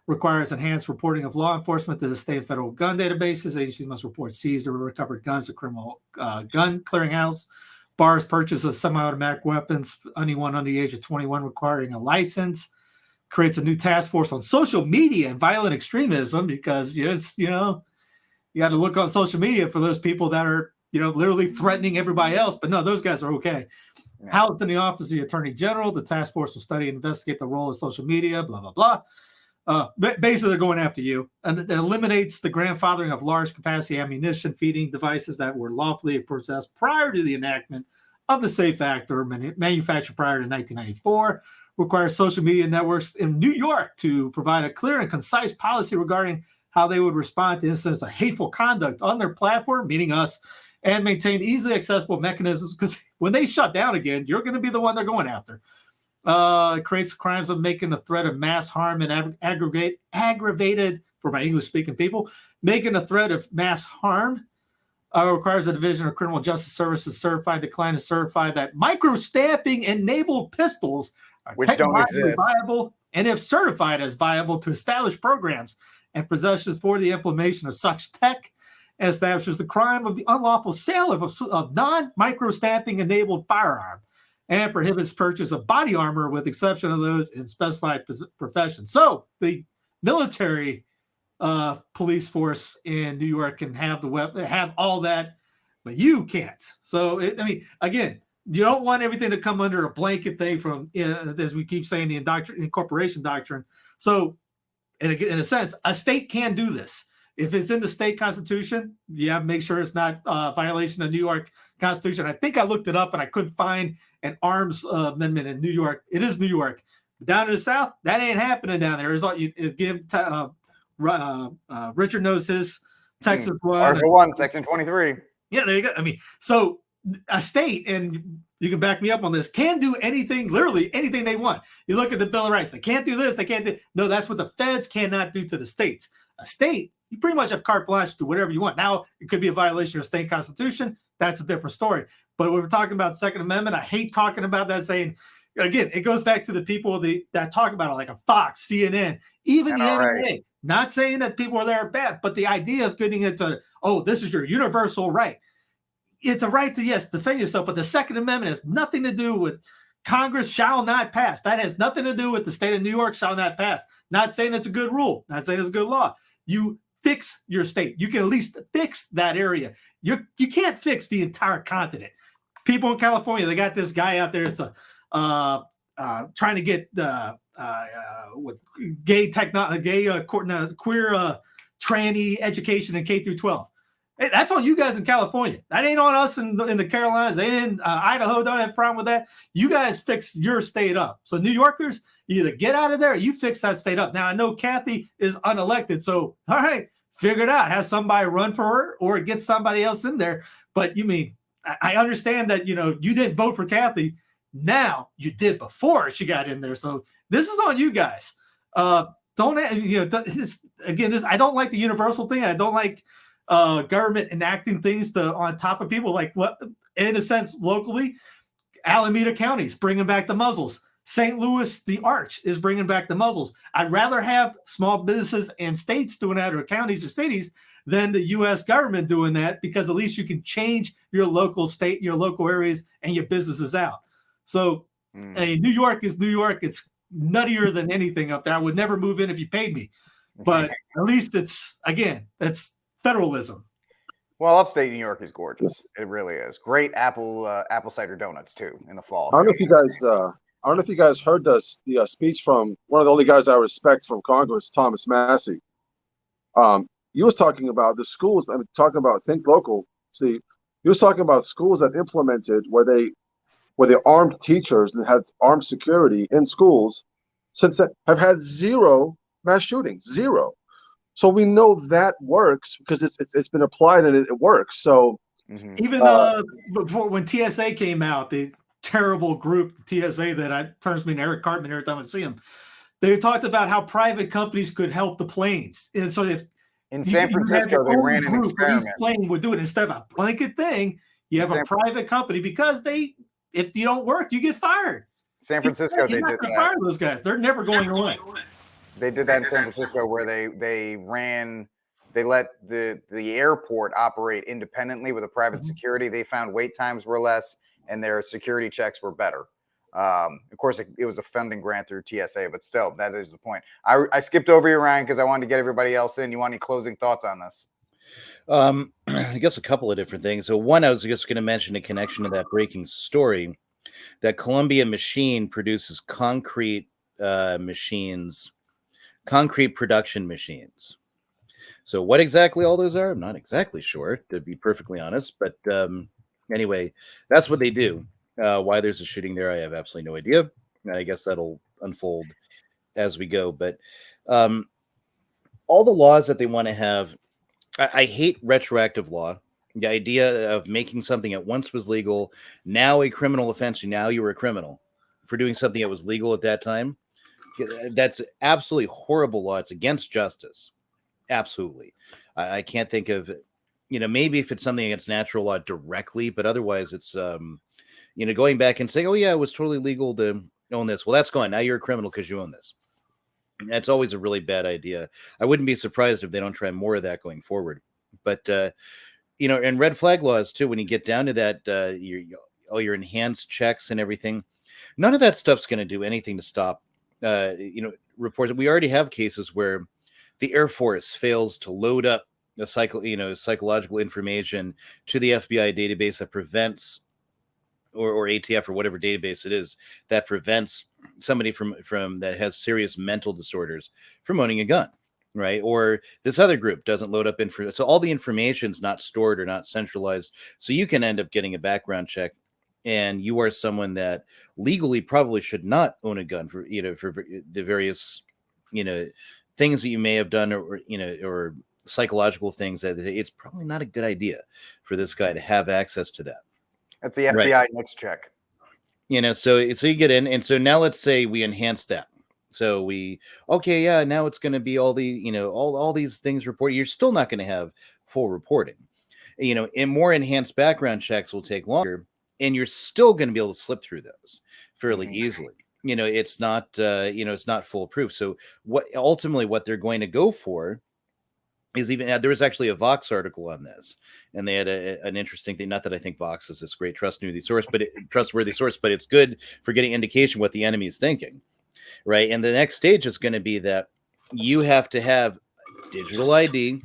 requires enhanced reporting of law enforcement to the state and federal gun databases. Agencies must report seized or recovered guns to criminal gun clearinghouse. Bars purchase of semi-automatic weapons, anyone under the age of 21 requiring a license. Creates a new task force on social media and violent extremism, because you got to look on social media for those people that are literally threatening everybody else. But no, those guys are okay. Yeah. Housed in the office of the Attorney General, the task force will study and investigate the role of social media, blah, blah, blah. Basically, they're going after you. And it eliminates the grandfathering of large capacity ammunition feeding devices that were lawfully possessed prior to the enactment of the SAFE Act or manufactured prior to 1994. Requires social media networks in New York to provide a clear and concise policy regarding how they would respond to incidents of hateful conduct on their platform, meaning us, and maintain easily accessible mechanisms, because when they shut down again, you're going to be the one they're going after. It creates crimes of making a threat of mass harm and aggravated, for my English-speaking people, making a threat of mass harm. Requires the Division of Criminal Justice Services certify and decline to certify that micro-stamping enabled pistols are technologically viable, and if certified as viable, to establish programs and possessions for the implementation of such tech, and establishes the crime of the unlawful sale of non-micro-stamping enabled firearm, and prohibits purchase of body armor with exception of those in specified professions. So the military police force in New York can have the weapon, have all that, but you can't. So, again, you don't want everything to come under a blanket thing from, as we keep saying, the incorporation doctrine. So, in a sense, a state can do this. if it's in the state constitution, you have to make sure it's not a violation of New York Constitution. I think I looked it up and I couldn't find an arms amendment in New York. It is New York. Down in the South, that ain't happening down there. Richard knows his Texas one. Article 1, Section 23. Yeah, there you go. I mean, so a state, and you can back me up on this, can do anything, literally anything they want. You look at the Bill of Rights. They can't do this. They can't do. No, that's what the feds cannot do to the states. A state, you pretty much have carte blanche to do whatever you want. Now, it could be a violation of state constitution. That's a different story. But when we're talking about Second Amendment, I hate talking about that, saying, again, it goes back to the people that talk about it, like a Fox, CNN, even the NRA. Not saying that people are there bad, but the idea of getting it to, oh, this is your universal right. It's a right to, yes, defend yourself, but the Second Amendment has nothing to do with Congress shall not pass. That has nothing to do with the state of New York shall not pass. Not saying it's a good rule, not saying it's a good law. You fix your state. You can at least fix that area. You can't fix the entire continent. People in California, they got this guy out there. It's trying to get with queer tranny education in K through 12. Hey, that's on you guys in California. That ain't on us in the Carolinas. They in Idaho don't have a problem with that. You guys fix your state up. So New Yorkers, either get out of there or you fix that state up. Now, I know Kathy is unelected. So, all right, figure it out. Have somebody run for her or get somebody else in there. But I understand that, you didn't vote for Kathy. Now you did before she got in there. So this is on you guys. I don't like the universal thing. I don't like government enacting things on top of people. Like, what, in a sense, locally, Alameda County is bringing back the muzzles. St. Louis, the Arch, is bringing back the muzzles. I'd rather have small businesses and states doing that, or counties or cities, than the U.S. government doing that, because at least you can change your local state, your local areas, and your businesses out. So, New York is New York. It's nuttier than anything up there. I would never move in if you paid me. But at least it's federalism. Well, upstate New York is gorgeous. It really is. Great apple cider donuts too in the fall. I don't know if you guys heard the speech from one of the only guys I respect from Congress, Thomas Massey. He was talking about the schools. Talking about think local. See, he was talking about schools that implemented where they armed teachers and had armed security in schools, since that have had zero mass shootings, zero. So we know that works because it's been applied and it works. So even before, when TSA came out, the terrible group TSA that turns me into Eric Cartman every time I see him, they talked about how private companies could help the planes, and so if in San Francisco they ran an experiment. Each plane would do it instead of a blanket thing. You have a private company, because if you don't work, you get fired. San Francisco, they did that. Fire those guys. They're never going away. They did that in San Francisco, where they let the airport operate independently with a private security. They found wait times were less and their security checks were better. Of course, it was a funding grant through TSA, but still, that is the point. I skipped over you, Ryan, because I wanted to get everybody else in. You want any closing thoughts on this? I guess a couple of different things. So one, I was just going to mention a connection to that breaking story, that Columbia Machine produces concrete production machines. So what exactly all those are, I'm not exactly sure, to be perfectly honest. But anyway, that's what they do. Why there's a shooting there, I have absolutely no idea. I guess that'll unfold as we go. But all the laws that they want to have, I hate retroactive law. The idea of making something that once was legal, now a criminal offense, and now you were a criminal for doing something that was legal at that time. That's absolutely horrible law. It's against justice. Absolutely. I can't think of, maybe if it's something against natural law directly, but otherwise it's, going back and saying, oh yeah, it was totally legal to own this. Well, that's gone. Now you're a criminal because you own this. That's always a really bad idea. I wouldn't be surprised if they don't try more of that going forward. But, and red flag laws too, when you get down to that, your enhanced checks and everything, none of that stuff's going to do anything to stop, reports. We already have cases where the Air Force fails to load up the psychological information to the FBI database that prevents, or ATF or whatever database it is, that prevents somebody from that has serious mental disorders from owning a gun. right? Or this other group doesn't load up info. So all the information's not stored or not centralized. So you can end up getting a background check, and you are someone that legally probably should not own a gun for, for the various, things that you may have done, or psychological things that it's probably not a good idea for this guy to have access to that. That's the FBI next check. So you get in, and so now let's say we enhance that. So now it's going to be all the, all these things reported. You're still not going to have full reporting. And more enhanced background checks will take longer, and you're still going to be able to slip through those fairly easily. It's not, it's not foolproof. So what they're going to go for is there was actually a Vox article on this, and they had an interesting thing. Not that I think Vox is this great trustworthy source, but it's good for getting indication what the enemy is thinking, right? And the next stage is going to be that you have to have digital ID.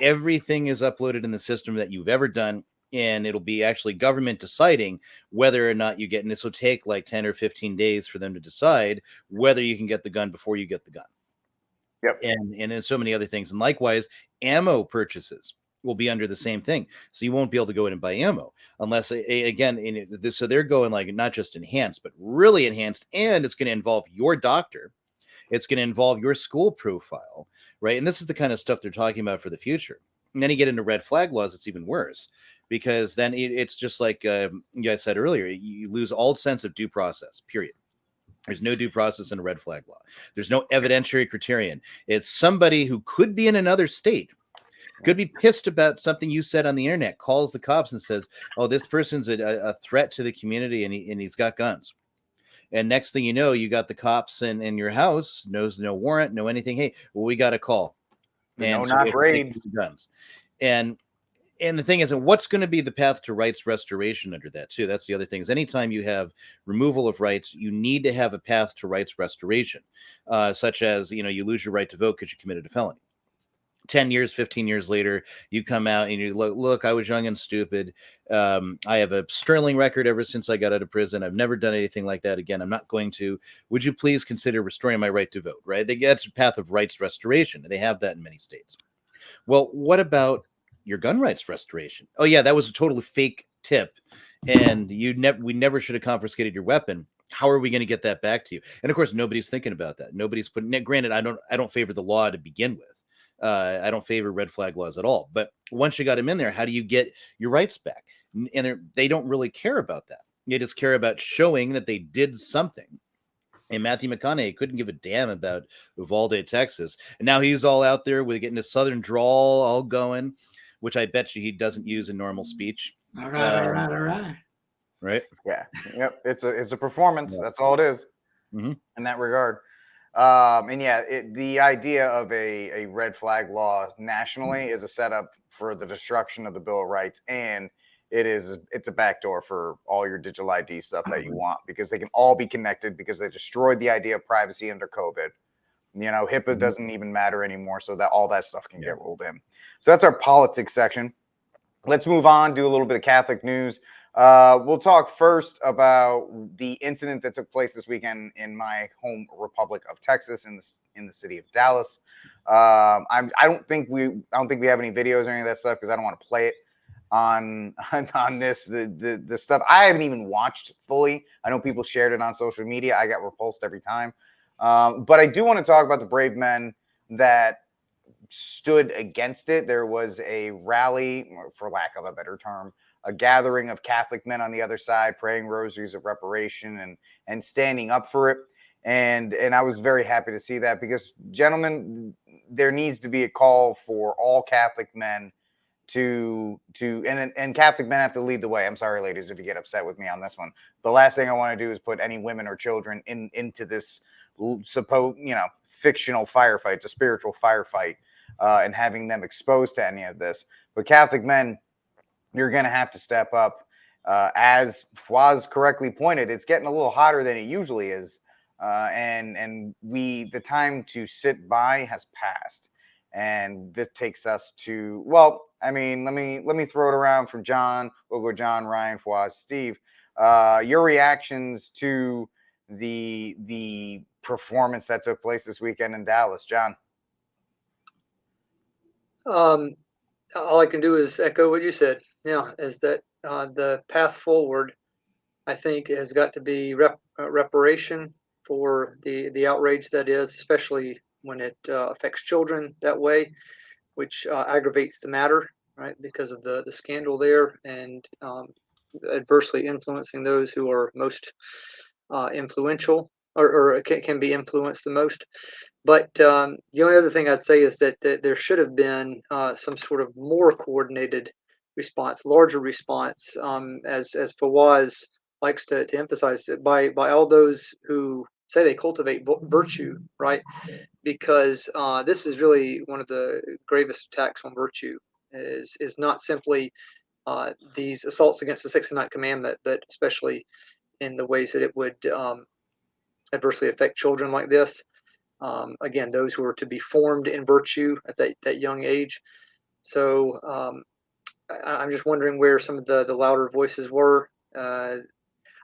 Everything is uploaded in the system that you've ever done, and it'll be actually government deciding whether or not you get. And this will take like 10 or 15 days for them to decide whether you can get the gun before you get the gun. Yep. And then so many other things. And likewise, ammo purchases will be under the same thing. So you won't be able to go in and buy ammo unless, again, so they're going like not just enhanced, but really enhanced. And it's going to involve your doctor. It's going to involve your school profile, right? And this is the kind of stuff they're talking about for the future. And then you get into red flag laws. It's even worse, because then it's just like you guys said earlier, you lose all sense of due process, period. There's no due process in a red flag law. There's no evidentiary criterion. It's somebody who could be in another state, could be pissed about something you said on the internet, calls the cops and says, oh, this person's a threat to the community, and he's got guns. And next thing you know, you got the cops in your house, no warrant, no anything. Hey, well, we got a call. And so not raids. Guns. And the thing is, and what's going to be the path to rights restoration under that too? That's the other thing. Is anytime you have removal of rights, you need to have a path to rights restoration, such as you lose your right to vote because you committed a felony. 10 years, 15 years later, you come out and you look, I was young and stupid. I have a sterling record ever since I got out of prison. I've never done anything like that again. I'm not going to. Would you please consider restoring my right to vote? Right? That's a path of rights restoration. They have that in many states. Well, what about your gun rights restoration? Oh yeah, that was a totally fake tip, and we never should have confiscated your weapon. How are we going to get that back to you? And of course, nobody's thinking about that. Nobody's putting. Granted, I don't favor the law to begin with. I don't favor red flag laws at all. But once you got them in there, how do you get your rights back? And they don't really care about that. They just care about showing that they did something. And Matthew McConaughey couldn't give a damn about Uvalde, Texas. And now he's all out there with getting a Southern drawl all going, which I bet you he doesn't use in normal speech. All right. Right? Yeah. Yep. It's a performance. That's all it is in that regard. And yeah, the idea of a red flag law nationally is a setup for the destruction of the Bill of Rights, and it's a backdoor for all your digital ID stuff that you want, because they can all be connected, because they destroyed the idea of privacy under COVID. HIPAA doesn't even matter anymore, so that all that stuff can get rolled in. So that's our politics section. Let's move on, do a little bit of Catholic news. We'll talk first about the incident that took place this weekend in my home republic of Texas, in the city of Dallas. I don't think we have any videos or any of that stuff, because I don't want to play it on this. The stuff I haven't even watched fully. I know people shared it on social media. I got repulsed every time. But I do want to talk about the brave men that stood against it. There was a rally, for lack of a better term, a gathering of Catholic men on the other side, praying rosaries of reparation and standing up for it. And I was very happy to see that, because, gentlemen, there needs to be a call for all Catholic men and Catholic men have to lead the way. I'm sorry, ladies, if you get upset with me on this one. The last thing I want to do is put any women or children into this fictional firefight. It's a spiritual firefight, and having them exposed to any of this. But Catholic men, you're going to have to step up. As Fawaz correctly pointed, it's getting a little hotter than it usually is. And the time to sit by has passed. And this takes us to, let me throw it around from John. We'll go John, Ryan, Fawaz, Steve. Your reactions to the performance that took place this weekend in Dallas, John. All I can do is echo what you said. Yeah, is that the path forward, I think, has got to be reparation for the outrage that is, especially when it affects children that way, which aggravates the matter, right, because of the scandal there, and adversely influencing those who are most influential, or can be influenced the most. But the only other thing I'd say is that there should have been some sort of more coordinated response, larger response, as Fawaz likes to emphasize, by all those who say they cultivate virtue, right? Because this is really one of the gravest attacks on virtue. Is not simply these assaults against the sixth and ninth commandment, but especially in the ways that it would adversely affect children like this. Again, those who are to be formed in virtue at that young age. So I'm just wondering where some of the louder voices were.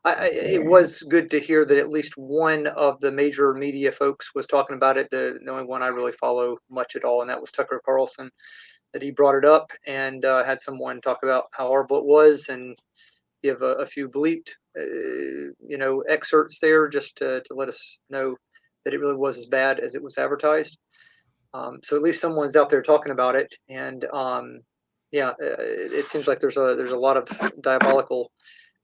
It was good to hear that at least one of the major media folks was talking about it. The only one I really follow much at all, and that was Tucker Carlson, that he brought it up and had someone talk about how horrible it was and give a few bleeped, excerpts there just to let us know that it really was as bad as it was advertised. So at least someone's out there talking about it, and it seems like there's a lot of diabolical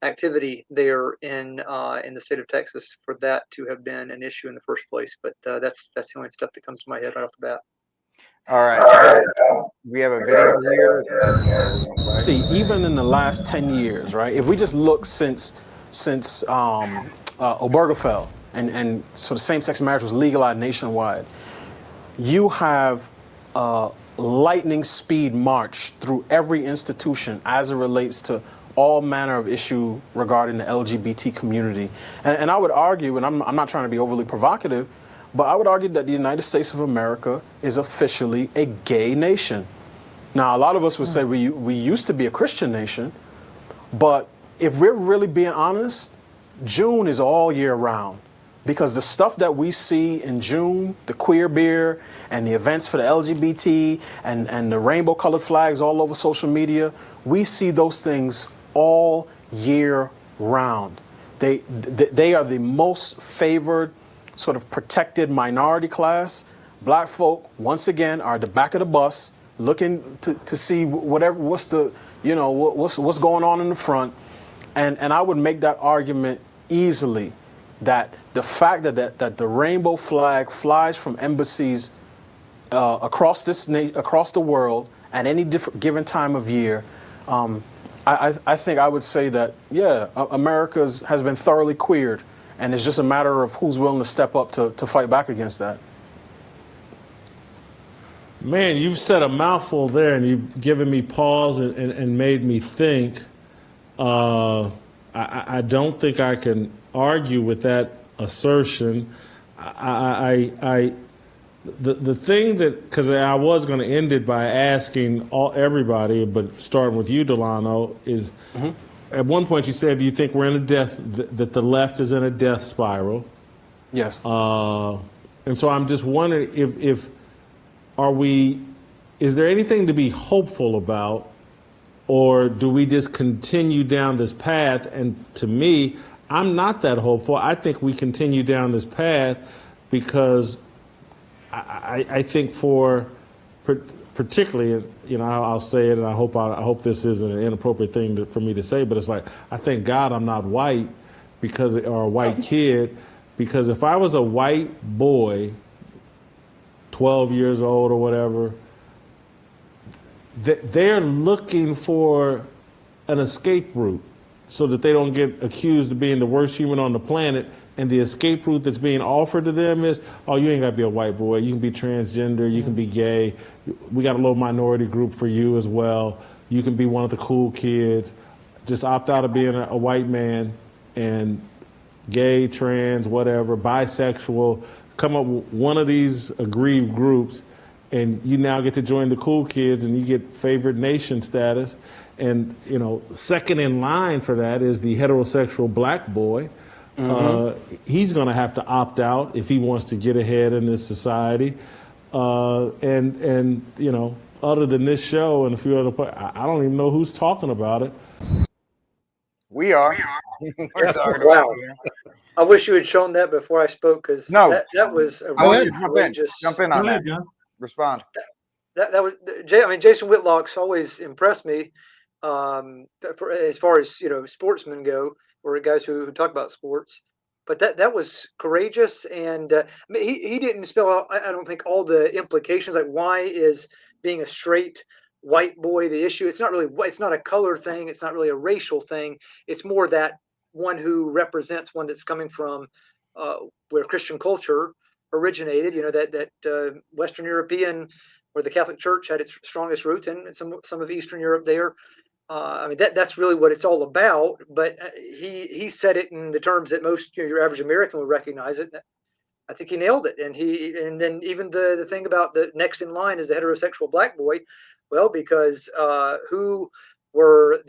activity there in the state of Texas for that to have been an issue in the first place. But that's the only stuff that comes to my head right off the bat. All right, we have a video here. See, even in the last 10 years, right? If we just look since Obergefell and so the same-sex marriage was legalized nationwide, you have a lightning speed march through every institution as it relates to all manner of issue regarding the LGBT community. And I would argue, and I'm not trying to be overly provocative, but I would argue that the United States of America is officially a gay nation. Now, a lot of us would say we used to be a Christian nation, but if we're really being honest, June is all year round. Because the stuff that we see in June, the queer beer and the events for the LGBT and the rainbow colored flags all over social media, we see those things all year round. They are the most favored sort of protected minority class. Black folk, once again, are at the back of the bus looking to see what's going on in the front. And I would make that argument easily, that the fact that the rainbow flag flies from embassies across the world at any given time of year, I think I would say that, yeah, America has been thoroughly queered, and it's just a matter of who's willing to step up to fight back against that. Man, you've said a mouthful there, and you've given me pause and made me think. I don't think I can argue with that assertion. The thing that, because I was going to end it by asking everybody, but starting with you, Delano, is at one point you said, do you think we're in that the left is in a death spiral? Yes. And so I'm just wondering is there anything to be hopeful about, or do we just continue down this path? And to me, I'm not that hopeful. I think we continue down this path because I think particularly, I'll say it, and I hope this isn't an inappropriate thing for me to say, but it's like, I thank God I'm not white or a white kid, because if I was a white boy, 12 years old or whatever, they're looking for an escape route so that they don't get accused of being the worst human on the planet. And the escape route that's being offered to them is, oh, you ain't got to be a white boy. You can be transgender. You can be gay. We got a little minority group for you as well. You can be one of the cool kids. Just opt out of being a white man and gay, trans, whatever, bisexual. Come up with one of these aggrieved groups, and you now get to join the cool kids, and you get favored nation status. And, second in line for that is the heterosexual black boy. He's going to have to opt out if he wants to get ahead in this society. And other than this show and a few other. I don't even know who's talking about it. We are. We're sorry to Wow. you. I wish you had shown that before I spoke, because No. that was a I want you really to jump in. courageous. Jump in on that. Respond. That was I mean, Jason Whitlock's always impressed me, for as far as sportsmen go, or guys who talk about sports. But that was courageous, and I mean, he didn't spell out, I don't think, all the implications. Like, why is being a straight white boy the issue? It's not a color thing. It's not really a racial thing. It's more that one who represents one that's coming from where Christian culture originated. That Western European, where the Catholic Church had its strongest roots, and some of Eastern Europe there. I mean, that's really what it's all about. But he said it in the terms that most your average American would recognize it. I think he nailed it. And then even the thing about the next in line is the heterosexual black boy. Well, because who were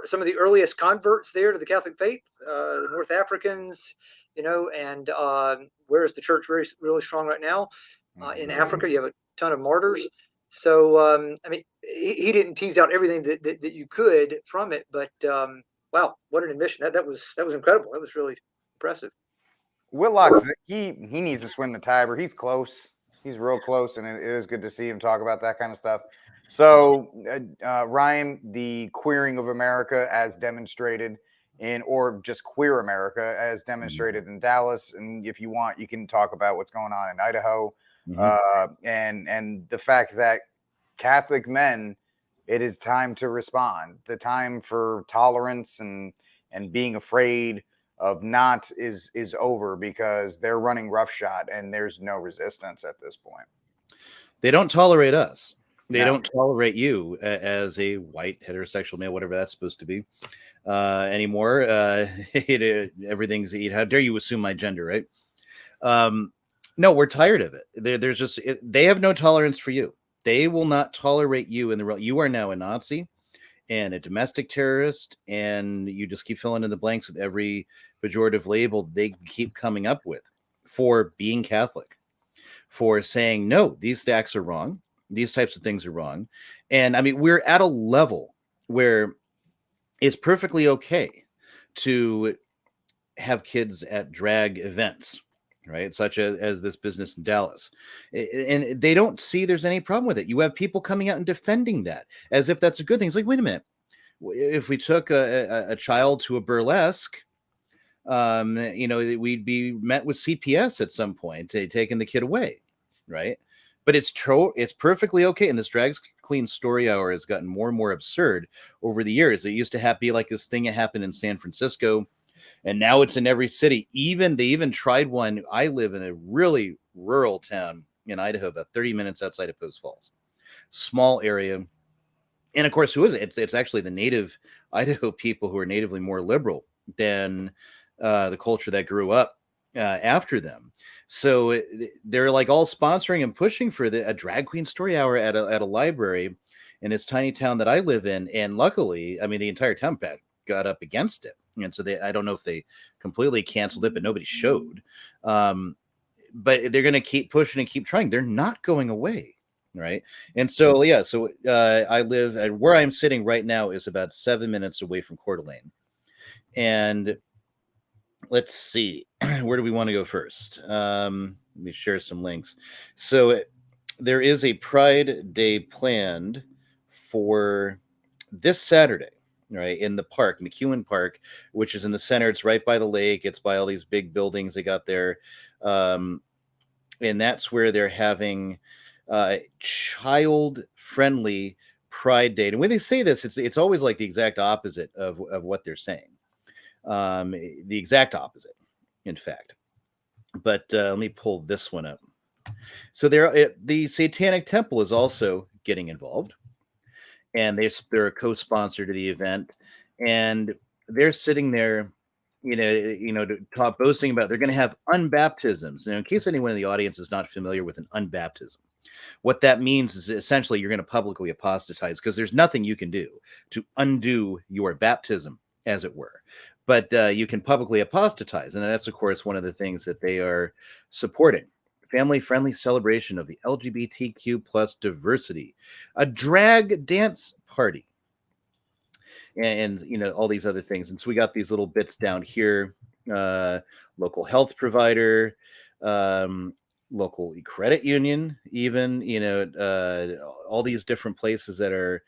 some of the earliest converts there to the Catholic faith, the North Africans, and where is the church really strong right now? In Africa, you have a ton of martyrs. So, I mean, he didn't tease out everything that you could from it, but wow, what an admission! That was incredible. That was really impressive. Whitlock, he needs to swim the Tiber. He's close. He's real close, and it is good to see him talk about that kind of stuff. So, Ryan, the queering of America as demonstrated or just queer America as demonstrated in Dallas, and if you want, you can talk about what's going on in Idaho, and the fact that Catholic men, it is time to respond. The time for tolerance and being afraid of not is over, because they're running roughshod and there's no resistance at this point. They don't tolerate us. They don't tolerate you as a white heterosexual male, whatever that's supposed to be, anymore. Everything's how dare you assume my gender, right? No, we're tired of it. There's just they have no tolerance for you. They will not tolerate you in the real. You are now a Nazi and a domestic terrorist, and you just keep filling in the blanks with every pejorative label they keep coming up with for being Catholic, for saying, no, these facts are wrong. These types of things are wrong. And I mean, we're at a level where it's perfectly okay to have kids at drag events, right? Such as this business in Dallas. And they don't see there's any problem with it. You have people coming out and defending that as if that's a good thing. It's like, wait a minute. If we took a child to a burlesque, we'd be met with CPS at some point, taking the kid away, right? But it's perfectly okay. And this drag queen story hour has gotten more and more absurd over the years. It used to be like this thing that happened in San Francisco, and now it's in every city. They even tried one. I live in a really rural town in Idaho, about 30 minutes outside of Post Falls, small area. And of course, who is it? It's actually the native Idaho people who are natively more liberal than the culture that grew up after them. So they're like all sponsoring and pushing for a drag queen story hour at a library in this tiny town that I live in. And luckily, I mean, the entire town got up against it. And so I don't know if they completely canceled it, but nobody showed. But they're going to keep pushing and keep trying. They're not going away. Right. And so, yeah, I live at where I'm sitting right now is about 7 minutes away from Coeur d'Alene. And let's see, where do we want to go first? Let me share some links. So there is a Pride Day planned for this Saturday, right, in the park, McEwen Park, which is in the center. It's right by the lake. It's by all these big buildings they got there. And that's where they're having child-friendly Pride Day. And when they say this, it's always like the exact opposite of what they're saying. The exact opposite, in fact. But let me pull this one up. So the Satanic Temple is also getting involved, and they're a co-sponsor to the event, and they're sitting there, boasting about they're going to have unbaptisms. Now, in case anyone in the audience is not familiar with an unbaptism, what that means is essentially you're going to publicly apostatize, because there's nothing you can do to undo your baptism, as it were. But you can publicly apostatize. And that's, of course, one of the things that they are supporting family-friendly celebration of the LGBTQ plus diversity, a drag dance party, and you know, all these other things. And so we got these little bits down here, local health provider, local credit union, even, you know, all these different places that are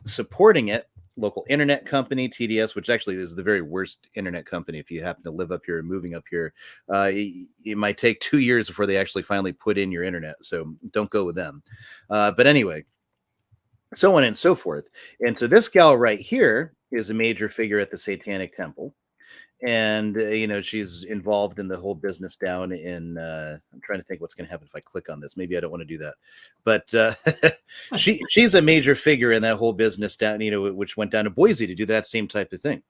supporting it. Local internet company, TDS, which actually is the very worst internet company. If you happen to live up here and moving up here, it might take 2 years before they actually finally put in your internet. So don't go with them. But anyway, so on and so forth. And so this gal right here is a major figure at the Satanic Temple. And, you know, she's involved in the whole business down in, I'm trying to think what's going to happen if I click on this. Maybe I don't want to do that. But she's a major figure in that whole business down, you know, which went down to Boise to do that same type of thing.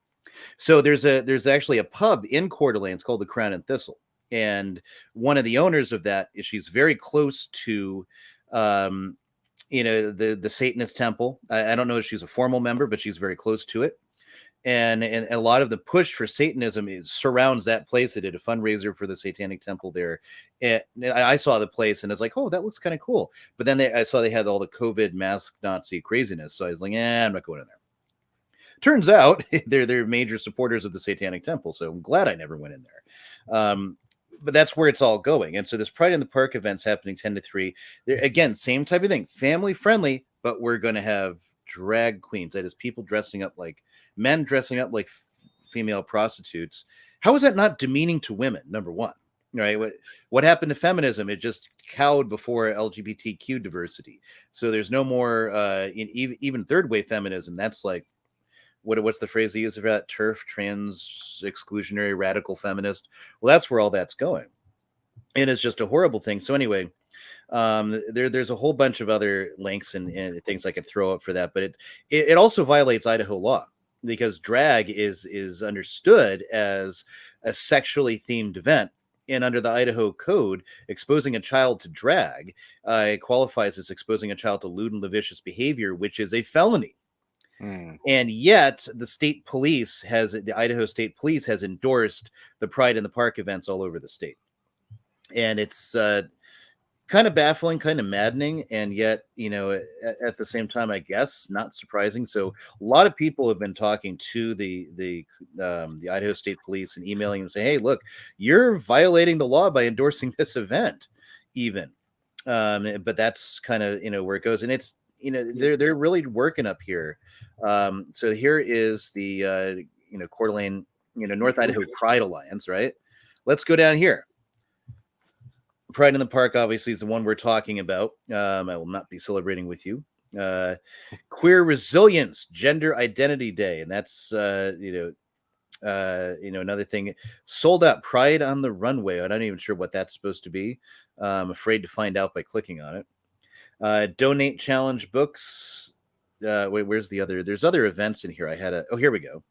So there's actually a pub in Coeur d'Alene. It's called the Crown and Thistle. And one of the owners of that is, she's very close to, you know, the Satanist temple. I don't know if she's a formal member, but she's very close to it. And a lot of the push for Satanism surrounds that place. They did a fundraiser for the Satanic Temple there. And I saw the place and it's like, oh, that looks kind of cool. But then I saw they had all the COVID mask Nazi craziness. So I was like, I'm not going in there. Turns out they're major supporters of the Satanic Temple. So I'm glad I never went in there. But that's where it's all going. And so this Pride in the Park event's happening 10 to 3. Again, same type of thing, family friendly, but we're going to have drag queens. That is, people dressing up like men, dressing up like female prostitutes. How is that not demeaning to women? Number one, right? What happened to feminism? It just cowed before LGBTQ diversity. So there's no more even third wave feminism. That's like, what's the phrase they use for that? TERF, trans, exclusionary, radical feminist. Well, that's where all that's going. And it's just a horrible thing. So anyway, there's a whole bunch of other links and things I could throw up for that, but it also violates Idaho law, because drag is understood as a sexually themed event. And under the Idaho code, exposing a child to drag qualifies as exposing a child to lewd and lascivious behavior, which is a felony. And yet the Idaho State Police has endorsed the Pride in the Park events all over the state. And it's kind of baffling, kind of maddening. And yet, you know, at the same time, I guess not surprising. So a lot of people have been talking to the Idaho State Police and emailing them saying, hey, look, you're violating the law by endorsing this event even. But that's kind of, you know, where it goes. And it's, you know, they're really working up here. So here is the, you know, Coeur d'Alene, you know, North Idaho Pride Alliance, right? Let's go down here. Pride in the Park, obviously, is the one we're talking about. I will not be celebrating with you. Queer Resilience Gender Identity Day, and that's you know, another thing. Sold out Pride on the Runway. I'm not even sure what that's supposed to be. I'm afraid to find out by clicking on it. Donate Challenge Books. Wait, where's the other? There's other events in here. Oh, here we go.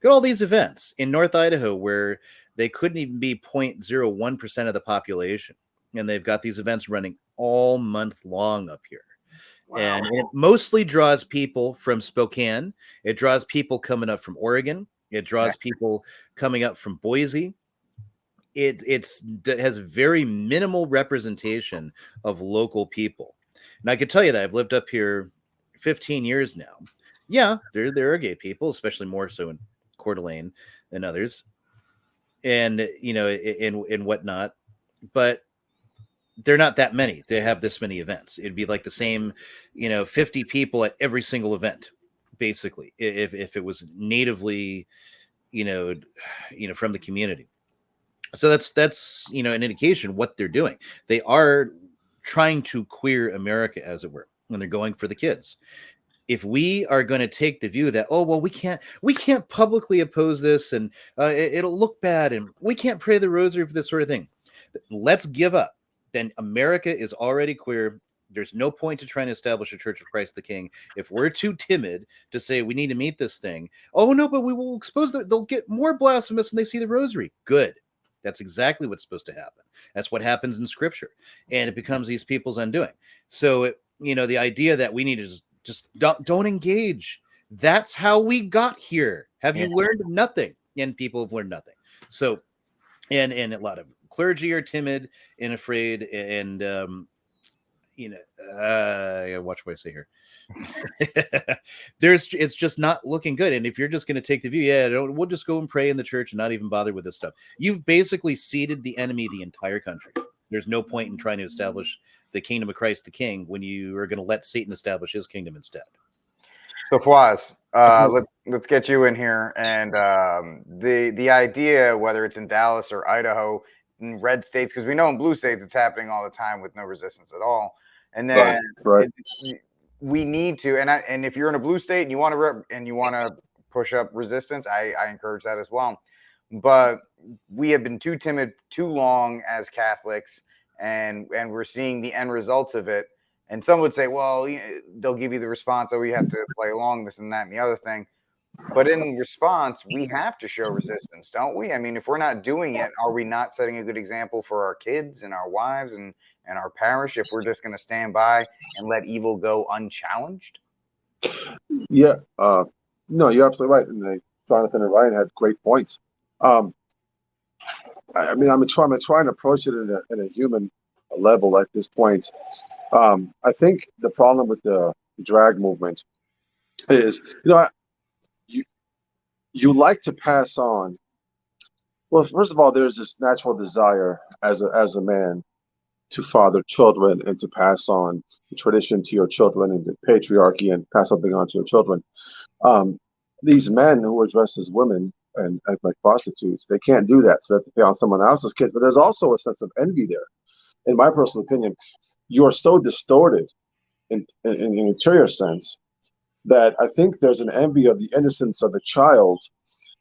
Got all these events in North Idaho where they couldn't even be 0.01% of the population. And they've got these events running all month long up here. Wow. And it mostly draws people from Spokane. It draws people coming up from Oregon. It draws people coming up from Boise. It has very minimal representation of local people. And I can tell you that I've lived up here 15 years now. Yeah, there are gay people, especially more so in Coeur d'Alene than others, and you know, in whatnot, but they're not that many. They have this many events. It'd be like the same, you know, 50 people at every single event, basically, if it was natively, you know, from the community. So that's you know, an indication what they're doing. They are trying to queer America, as it were, and they're going for the kids. If we are going to take the view that, oh, well, we can't publicly oppose this, and it'll look bad, and we can't pray the rosary for this sort of thing, let's give up. Then America is already queer. There's no point to trying to establish a Church of Christ the King. If we're too timid to say we need to meet this thing, oh no, but we will expose they'll get more blasphemous when they see the rosary. Good. That's exactly what's supposed to happen. That's what happens in Scripture, and it becomes these people's undoing. So you know, the idea that we need to just don't engage. That's how we got here. Have you learned nothing? And people have learned nothing. So, and a lot of clergy are timid and afraid, and I gotta watch what I say here. It's just not looking good. And if you're just going to take the view, we'll just go and pray in the church and not even bother with this stuff, you've basically ceded the enemy the entire country. There's no point in trying to establish the kingdom of Christ the King when you are going to let Satan establish his kingdom instead. So Fawaz, let's get you in here. And the idea, whether it's in Dallas or Idaho, in red states, because we know in blue states it's happening all the time with no resistance at all. And then we need to, and if you're in a blue state and you want to push up resistance, I encourage that as well. But we have been too timid too long as Catholics, and we're seeing the end results of it. And some would say, well, they'll give you the response, oh, we have to play along, this and that and the other thing. But in response, we have to show resistance, don't we? I mean, if we're not doing it, are we not setting a good example for our kids and our wives and our parish if we're just going to stand by and let evil go unchallenged? Yeah. No, you're absolutely right. And Jonathan and Ryan had great points. I mean, I'm trying to approach it in a human level at this point. I think the problem with the drag movement is, you like to pass on. Well, first of all, there's this natural desire as a man to father children and to pass on the tradition to your children and the patriarchy and pass something on to your children. These men who are dressed as women and like prostitutes, they can't do that, so they have to pay on someone else's kids. But there's also a sense of envy there. In my personal opinion, you are so distorted in interior sense that I think there's an envy of the innocence of the child,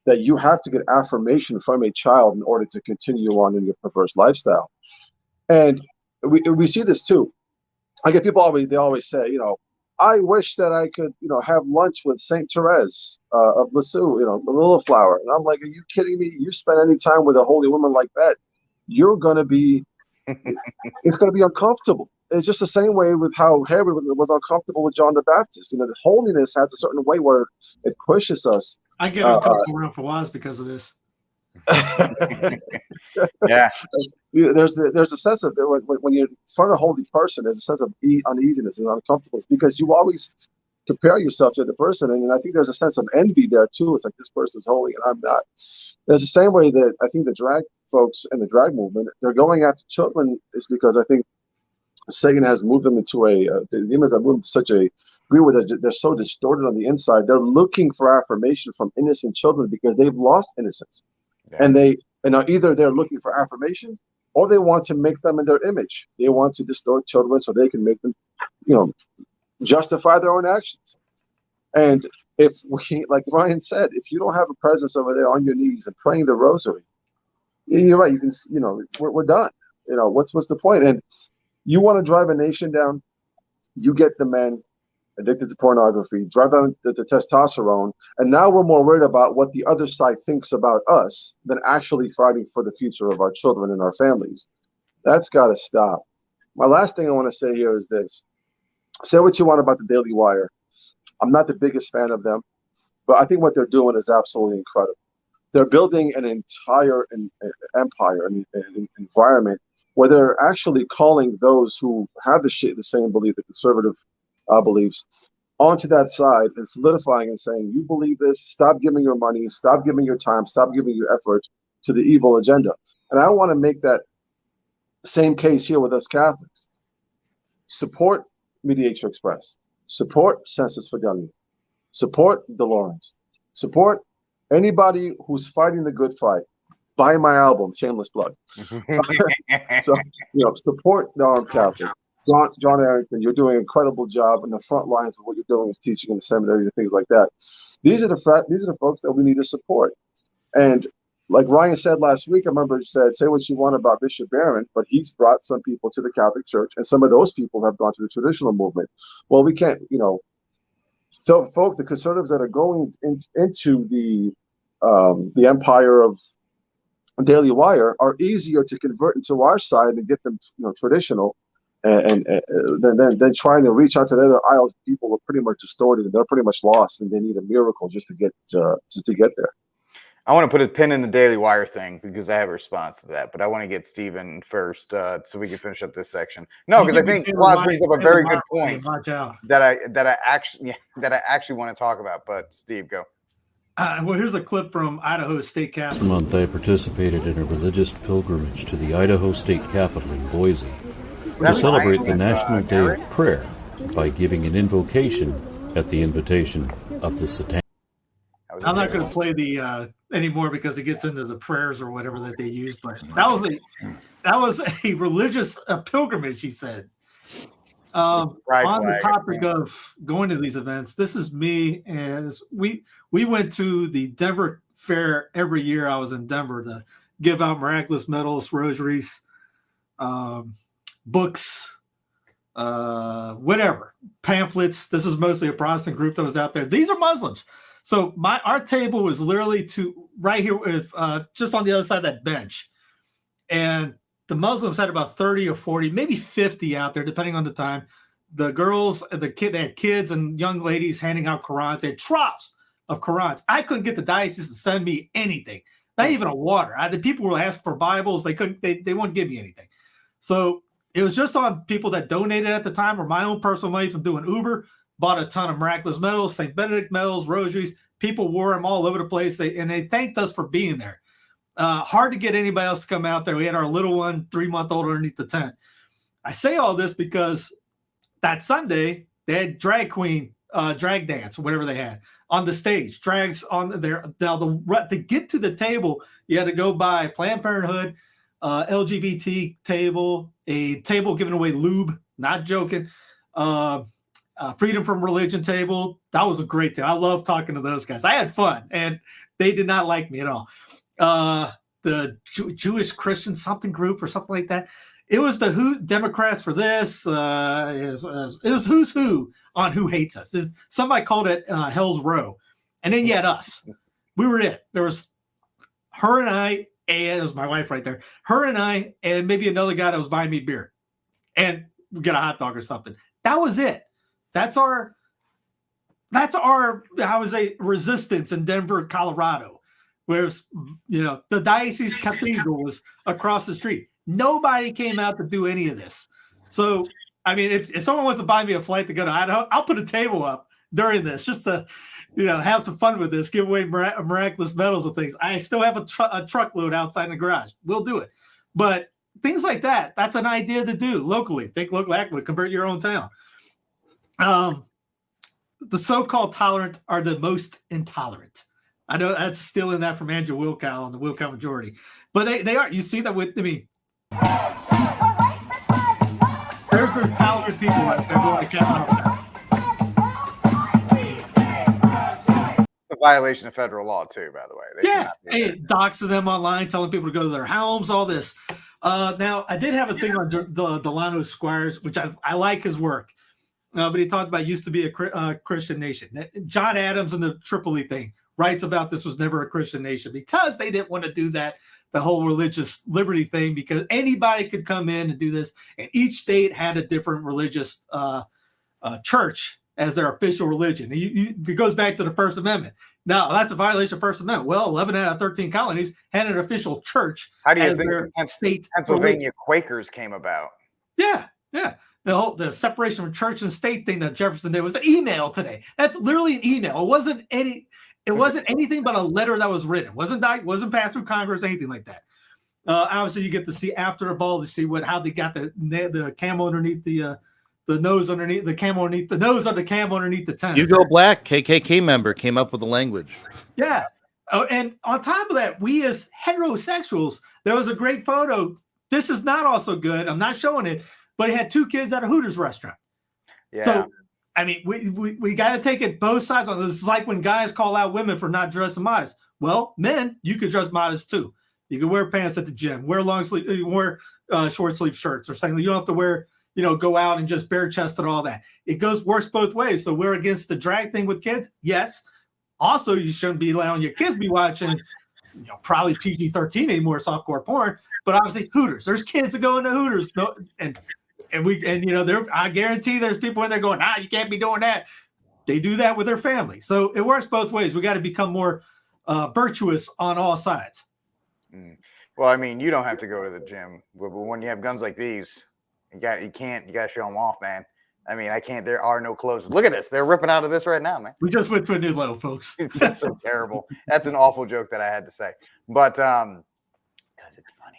that you have to get affirmation from a child in order to continue on in your perverse lifestyle. And we see this too. I get people always say, I wish that I could, have lunch with Saint Therese of Lisieux, the Little Flower. And I'm like, are you kidding me? You spend any time with a holy woman like that, you're going to be, it's going to be uncomfortable. It's just the same way with how Herod was uncomfortable with John the Baptist. The holiness has a certain way where it pushes us. I get uncomfortable around Fawaz because of this. Yeah. There's a sense of, when you're in front of a holy person, there's a sense of uneasiness and uncomfortableness because you always compare yourself to the person. And I think there's a sense of envy there too. It's like, this person's holy and I'm not. There's the same way that I think the drag folks and the drag movement, they're going after children, is because I think Satan has moved them into the demons have moved to such a degree where they're so distorted on the inside. They're looking for affirmation from innocent children because they've lost innocence. Yeah. And either they're looking for affirmation or they want to make them in their image. They want to distort children so they can make them, justify their own actions. And if we, like Ryan said, if you don't have a presence over there on your knees and praying the rosary, you're right. You can, we're done. What's the point? And you want to drive a nation down, you get the men addicted to pornography, drive down the testosterone, and now we're more worried about what the other side thinks about us than actually fighting for the future of our children and our families. That's got to stop. My last thing I want to say here is this. Say what you want about the Daily Wire. I'm not the biggest fan of them, but I think what they're doing is absolutely incredible. They're building an entire empire, an environment where they're actually calling those who have the same belief, the conservative beliefs, onto that side and solidifying and saying, you believe this, stop giving your money, stop giving your time, stop giving your effort to the evil agenda. And I want to make that same case here with us Catholics. Support Mediator Express, support Census Fidelity, support DeLawrence, support anybody who's fighting the good fight. Buy my album, Shameless Blood. So, support the armed Catholic. John Arrington, you're doing an incredible job in the front lines of what you're doing is teaching in the seminary and things like that. These are the folks that we need to support. And like Ryan said last week, I remember he said, say what you want about Bishop Barron, but he's brought some people to the Catholic Church, and some of those people have gone to the traditional movement. Well, we can't, so folk, the conservatives that are going into the empire of Daily Wire are easier to convert into our side and get them, traditional, and then trying to reach out to the other aisles. People are pretty much distorted and they're pretty much lost, and they need a miracle just to get there. I want to put a pin in the Daily Wire thing because I have a response to that, but I want to get Steven first so we can finish up this section. No, because I think Claus brings up a very good point that I actually want to talk about. But Steve, go. Well, here's a clip from Idaho State Capitol. Last month, I participated in a religious pilgrimage to the Idaho State Capitol in Boise to celebrate the National Day of Prayer by giving an invocation at the invitation of the Satanic. I'm not going to play the anymore because it gets into the prayers or whatever that they use. But that was a religious pilgrimage, he said. On the topic of going to these events, this is me, as we went to the Denver Fair every year. I was in Denver to give out miraculous medals, rosaries, books, whatever, pamphlets. This is mostly a Protestant group that was out there. These are Muslims. So our table was literally right here with just on the other side of that bench. And the Muslims had about 30 or 40, maybe 50 out there, depending on the time. The girls, they had kids and young ladies handing out Qurans. They had troughs of Qurans. I couldn't get the diocese to send me anything, not even a water. The people were asking for Bibles. They wouldn't give me anything. So it was just on people that donated at the time or my own personal money from doing Uber. Bought a ton of miraculous medals, St. Benedict medals, rosaries. People wore them all over the place. They thanked us for being there. Hard to get anybody else to come out there. We had our little one, 3-month-old, underneath the tent. I say all this because that Sunday they had drag queen drag dance, whatever they had on the stage. Drags on there. Now to get to the table, you had to go by Planned Parenthood, LGBT table, a table giving away lube. Not joking. Freedom from Religion table. That was a great day. I love talking to those guys. I had fun, and they did not like me at all. The Jewish Christian something group or something like that. It was the Democrats for this. It was who's who on who hates us. Somebody called it Hell's Row. And then you had us. We were it. There was her and I, and it was my wife right there. Her and I, and maybe another guy that was buying me beer. And we get a hot dog or something. That was it. That's our resistance in Denver, Colorado. Whereas, the diocese cathedral was across the street. Nobody came out to do any of this. So, I mean, if someone wants to buy me a flight to go to Idaho, I'll put a table up during this just to, have some fun with this, give away miraculous medals and things. I still have a truckload outside in the garage. We'll do it. But things like that, that's an idea to do locally. Think locally, actually, convert your own town. The so-called tolerant are the most intolerant. I know that's stealing that from Andrew Wilkow on the Wilkow majority, but they are. You see that with there's some talented people out there going to Kavanaugh. It's a violation of federal law too, by the way. Hey, doxing them online, telling people to go to their homes, all this. Now, I did have a thing on Delano Squires, which I like his work. But he talked about used to be a Christian nation. John Adams and the Tripoli thing writes about this was never a Christian nation because they didn't want to do that, the whole religious liberty thing, because anybody could come in and do this. And each state had a different religious church as their official religion. It goes back to the First Amendment. Now, that's a violation of First Amendment. Well, 11 out of 13 colonies had an official church. How do you think the Pennsylvania Quakers came about? Yeah. The separation of church and state thing that Jefferson did was an email today. That's literally an email. It wasn't anything but a letter that was written. Wasn't passed through Congress, anything like that. Obviously, you get to see after the ball to see how they got the camo underneath the nose underneath the camo underneath the nose of the camo underneath the tent. Hugo Black, KKK member, came up with the language. Yeah. Oh, and on top of that, we as heterosexuals, there was a great photo. This is not also good. I'm not showing it. But he had 2 kids at a Hooters restaurant. Yeah. So, I mean, we got to take it both sides on this. It's like when guys call out women for not dressing modest. Well, men, you could dress modest too. You can wear pants at the gym, wear long sleeve, wear short sleeve shirts or something. You don't have to wear, go out and just bare chested and all that. It works both ways. So we're against the drag thing with kids. Yes. Also, you shouldn't be allowing your kids to be watching, probably PG-13 anymore, softcore porn. But obviously, Hooters. There's kids that go into Hooters, I guarantee there's people in there going, you can't be doing that. They do that with their family. So it works both ways. We got to become more virtuous on all sides. Well, I mean, you don't have to go to the gym, but when you have guns like these, you got to show them off, man. I mean, I can't. There are no clothes. Look at this. They're ripping out of this right now, man. We just went to a new low, folks. It's just so terrible. That's an awful joke that I had to say, but because it's funny.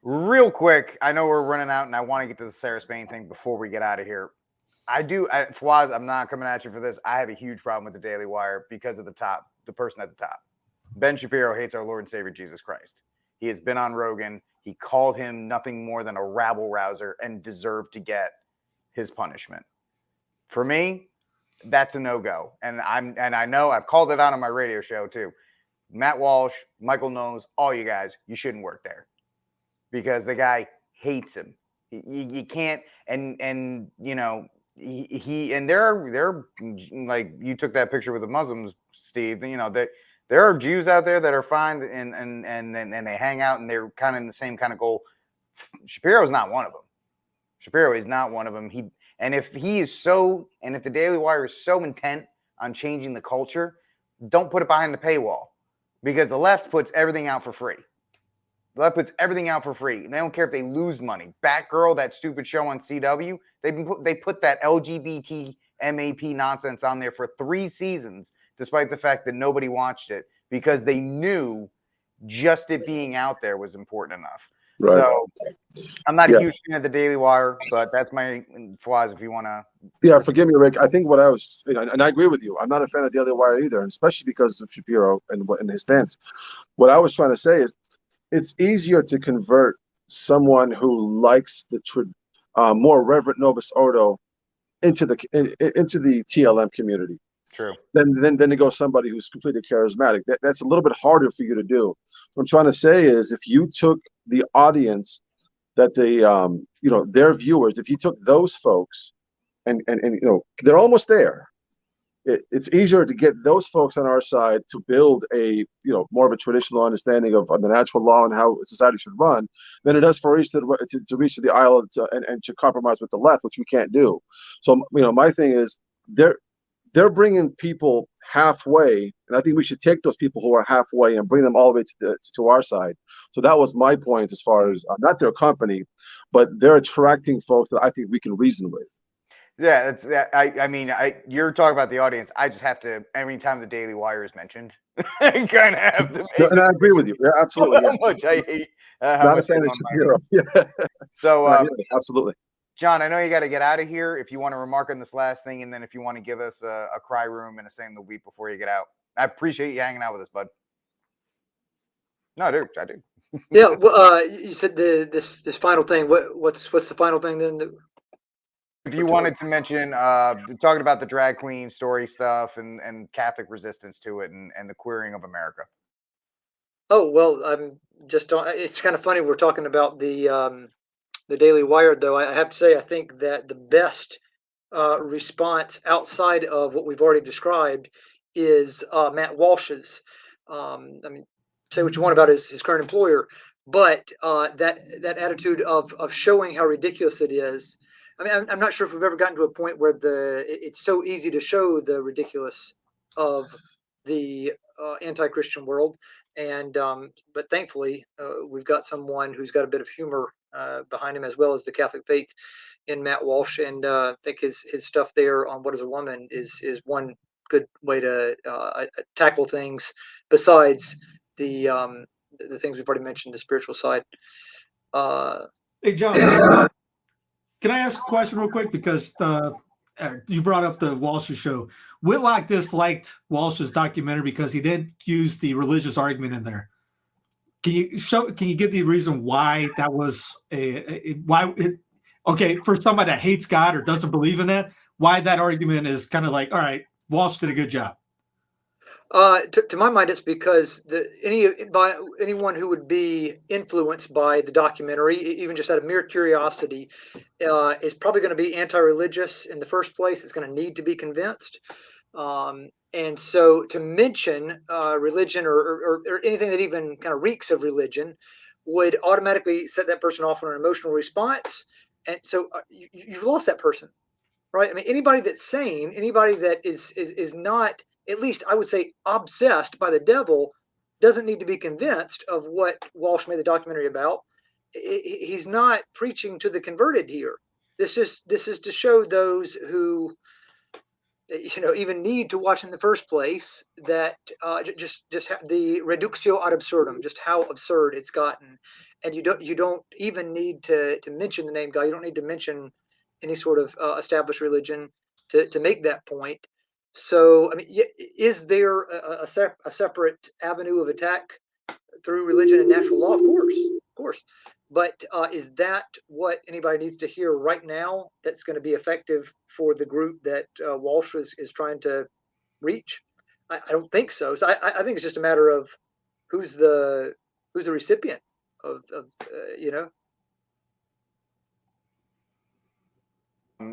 Real quick, I know we're running out, and I want to get to the Sarah Spain thing before we get out of here. Fawaz, I'm not coming at you for this. I have a huge problem with the Daily Wire because of the person at the top. Ben Shapiro hates our Lord and Savior Jesus Christ. He has been on Rogan. He called him nothing more than a rabble rouser and deserved to get his punishment. For me, that's a no-go. And I know I've called it out on my radio show too. Matt Walsh, Michael Knowles, all you guys, you shouldn't work there because the guy hates him. You can't, and you know, he and they're like, you took that picture with the Muslims, Steve, you know, that there are Jews out there that are fine and they hang out and they're kind of in the same kind of goal. Shapiro is not one of them. Shapiro is not one of them. If the Daily Wire is so intent on changing the culture, don't put it behind the paywall because the left puts everything out for free. The left puts everything out for free. And they don't care if they lose money. Batgirl, that stupid show on CW, they put that LGBT MAP nonsense on there for 3 seasons, despite the fact that nobody watched it because they knew just it being out there was important enough. Right. So I'm not a huge fan of the Daily Wire, but that's my flaws if you want to. Yeah, forgive me, Rick. I think what I was, and I agree with you. I'm not a fan of Daily Wire either, and especially because of Shapiro and his stance. What I was trying to say is it's easier to convert someone who likes the more Reverend Novus Ordo into the TLM community. True. Then to go somebody who's completely charismatic. That's a little bit harder for you to do. What I'm trying to say is if you took the audience that their viewers, if you took those folks and they're almost there. It's easier to get those folks on our side to build a more of a traditional understanding of the natural law and how society should run than it is for us to reach to the aisle and to compromise with the left, which we can't do. So my thing is they're bringing people halfway, and I think we should take those people who are halfway and bring them all the way to our side. So that was my point as far as not their company, but they're attracting folks that I think we can reason with. Yeah, that's that. I mean, you're talking about the audience. I just have to every time the Daily Wire is mentioned, I kind of have to. And I agree with you. Yeah, absolutely. How much I hate. Not a fan of Shapiro. Yeah. So absolutely. John, I know you got to get out of here. If you want to remark on this last thing, and then if you want to give us a cry room and a saying the week before you get out, I appreciate you hanging out with us, bud. No, I do. Yeah. Well, you said this final thing. What's the final thing then? If you wanted to mention, talking about the drag queen story stuff and Catholic resistance to it and the queering of America. Oh, well, I'm just it's kind of funny. We're talking about the Daily Wire, though. I have to say, I think that the best response outside of what we've already described is Matt Walsh's. I mean, say what you want about his current employer, but that attitude of showing how ridiculous it is. I mean, I'm not sure if we've ever gotten to a point where it's so easy to show the ridiculous of the anti-Christian world, and but thankfully we've got someone who's got a bit of humor behind him, as well as the Catholic faith in Matt Walsh, and I think his stuff there on What Is a Woman is one good way to tackle things besides the things we've already mentioned, the spiritual side. Hey, John. Can I ask a question real quick? Because you brought up the Walsh show. Whitlock disliked Walsh's documentary because he didn't use the religious argument in there. Can you give the reason why that was for somebody that hates God or doesn't believe in that, why that argument is kind of like, all right, Walsh did a good job? To my mind, it's because anyone who would be influenced by the documentary, even just out of mere curiosity, is probably going to be anti-religious in the first place. It's going to need to be convinced. And so to mention religion or anything that even kind of reeks of religion would automatically set that person off on an emotional response. And so you've lost that person, right? I mean, anybody that's sane, anybody that is not at least I would say obsessed by the devil, doesn't need to be convinced of what Walsh made the documentary about. He's not preaching to the converted here. This is to show those who even need to watch in the first place that just the reductio ad absurdum, just how absurd it's gotten. And you don't even need to mention the name God. You don't need to mention any sort of established religion to make that point. So, I mean, is there a separate avenue of attack through religion and natural law? Of course. But is that what anybody needs to hear right now that's going to be effective for the group that Walsh is trying to reach? I don't think so. So I think it's just a matter of who's the recipient of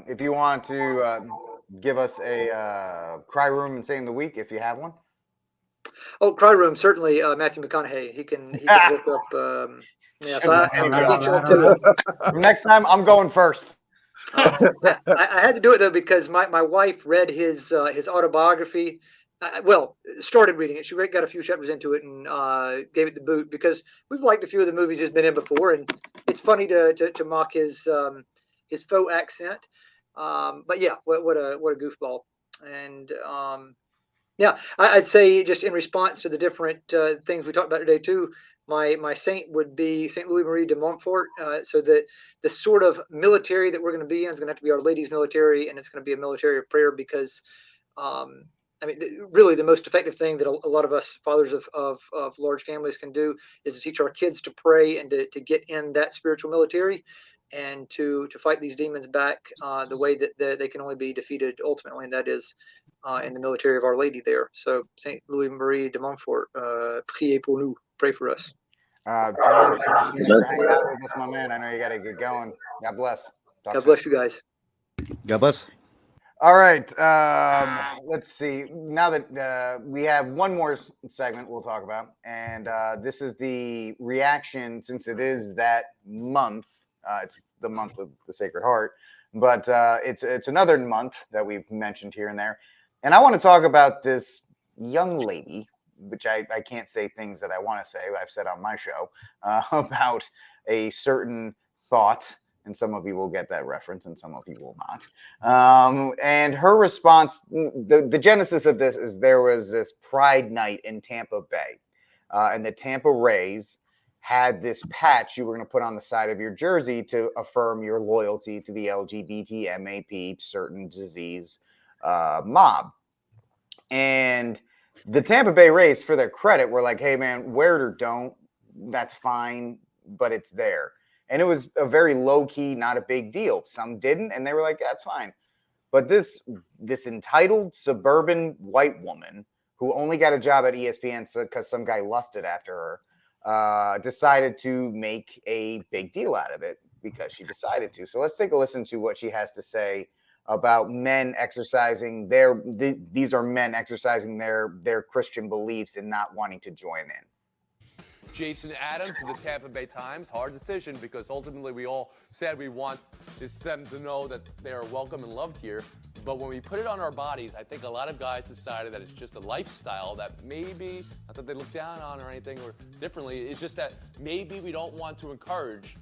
If you want to give us a cry room and saying the week, if you have one. Oh, cry room, certainly Matthew McConaughey. He can work up. Yeah, so I'll get you up to it. Next time, I'm going first. I had to do it though because my wife read his autobiography. Started reading it. She got a few chapters into it and gave it the boot because we've liked a few of the movies he's been in before, and it's funny to mock his faux accent. But yeah, what a goofball. And yeah, I'd say just in response to the different things we talked about today too, my saint would be Saint Louis Marie de Montfort. So the sort of military that we're going to be in is going to have to be Our Lady's military, and it's going to be a military of prayer because, I mean, really the most effective thing that a lot of us fathers of large families can do is to teach our kids to pray and to get in that spiritual military and to fight these demons back the way that they can only be defeated ultimately, and that is in the military of Our Lady there. So Saint Louis Marie de Montfort, priez pour nous, pray for us. John, thank you so much for hanging out with us, my man. I know you got to get going. God bless. God bless you guys. God bless. All right. Let's see. Now that we have one more segment we'll talk about, and this is the reaction since it is that month. It's the month of the Sacred Heart, but it's another month that we've mentioned here and there. And I want to talk about this young lady, which I can't say things that I want to say. I've said on my show about a certain thought. And some of you will get that reference and some of you will not. And her response, the genesis of this is there was this Pride night in Tampa Bay. And the Tampa Rays had this patch you were going to put on the side of your jersey to affirm your loyalty to the LGBT, MAP, certain disease mob. And the Tampa Bay Rays, for their credit, were like, hey, man, wear it or don't. That's fine, but it's there. And it was a very low-key, not a big deal. Some didn't, and they were like, that's fine. But this entitled suburban white woman who only got a job at ESPN because some guy lusted after her decided to make a big deal out of it because she decided to. So let's take a listen to what she has to say about men exercising these are men exercising their Christian beliefs and not wanting to join in. Jason Adams to the Tampa Bay Times. Hard decision because ultimately we all said we want them to know that they are welcome and loved here. But when we put it on our bodies, I think a lot of guys decided that it's just a lifestyle that maybe, not that they look down on or anything or differently, it's just that maybe we don't want to encourage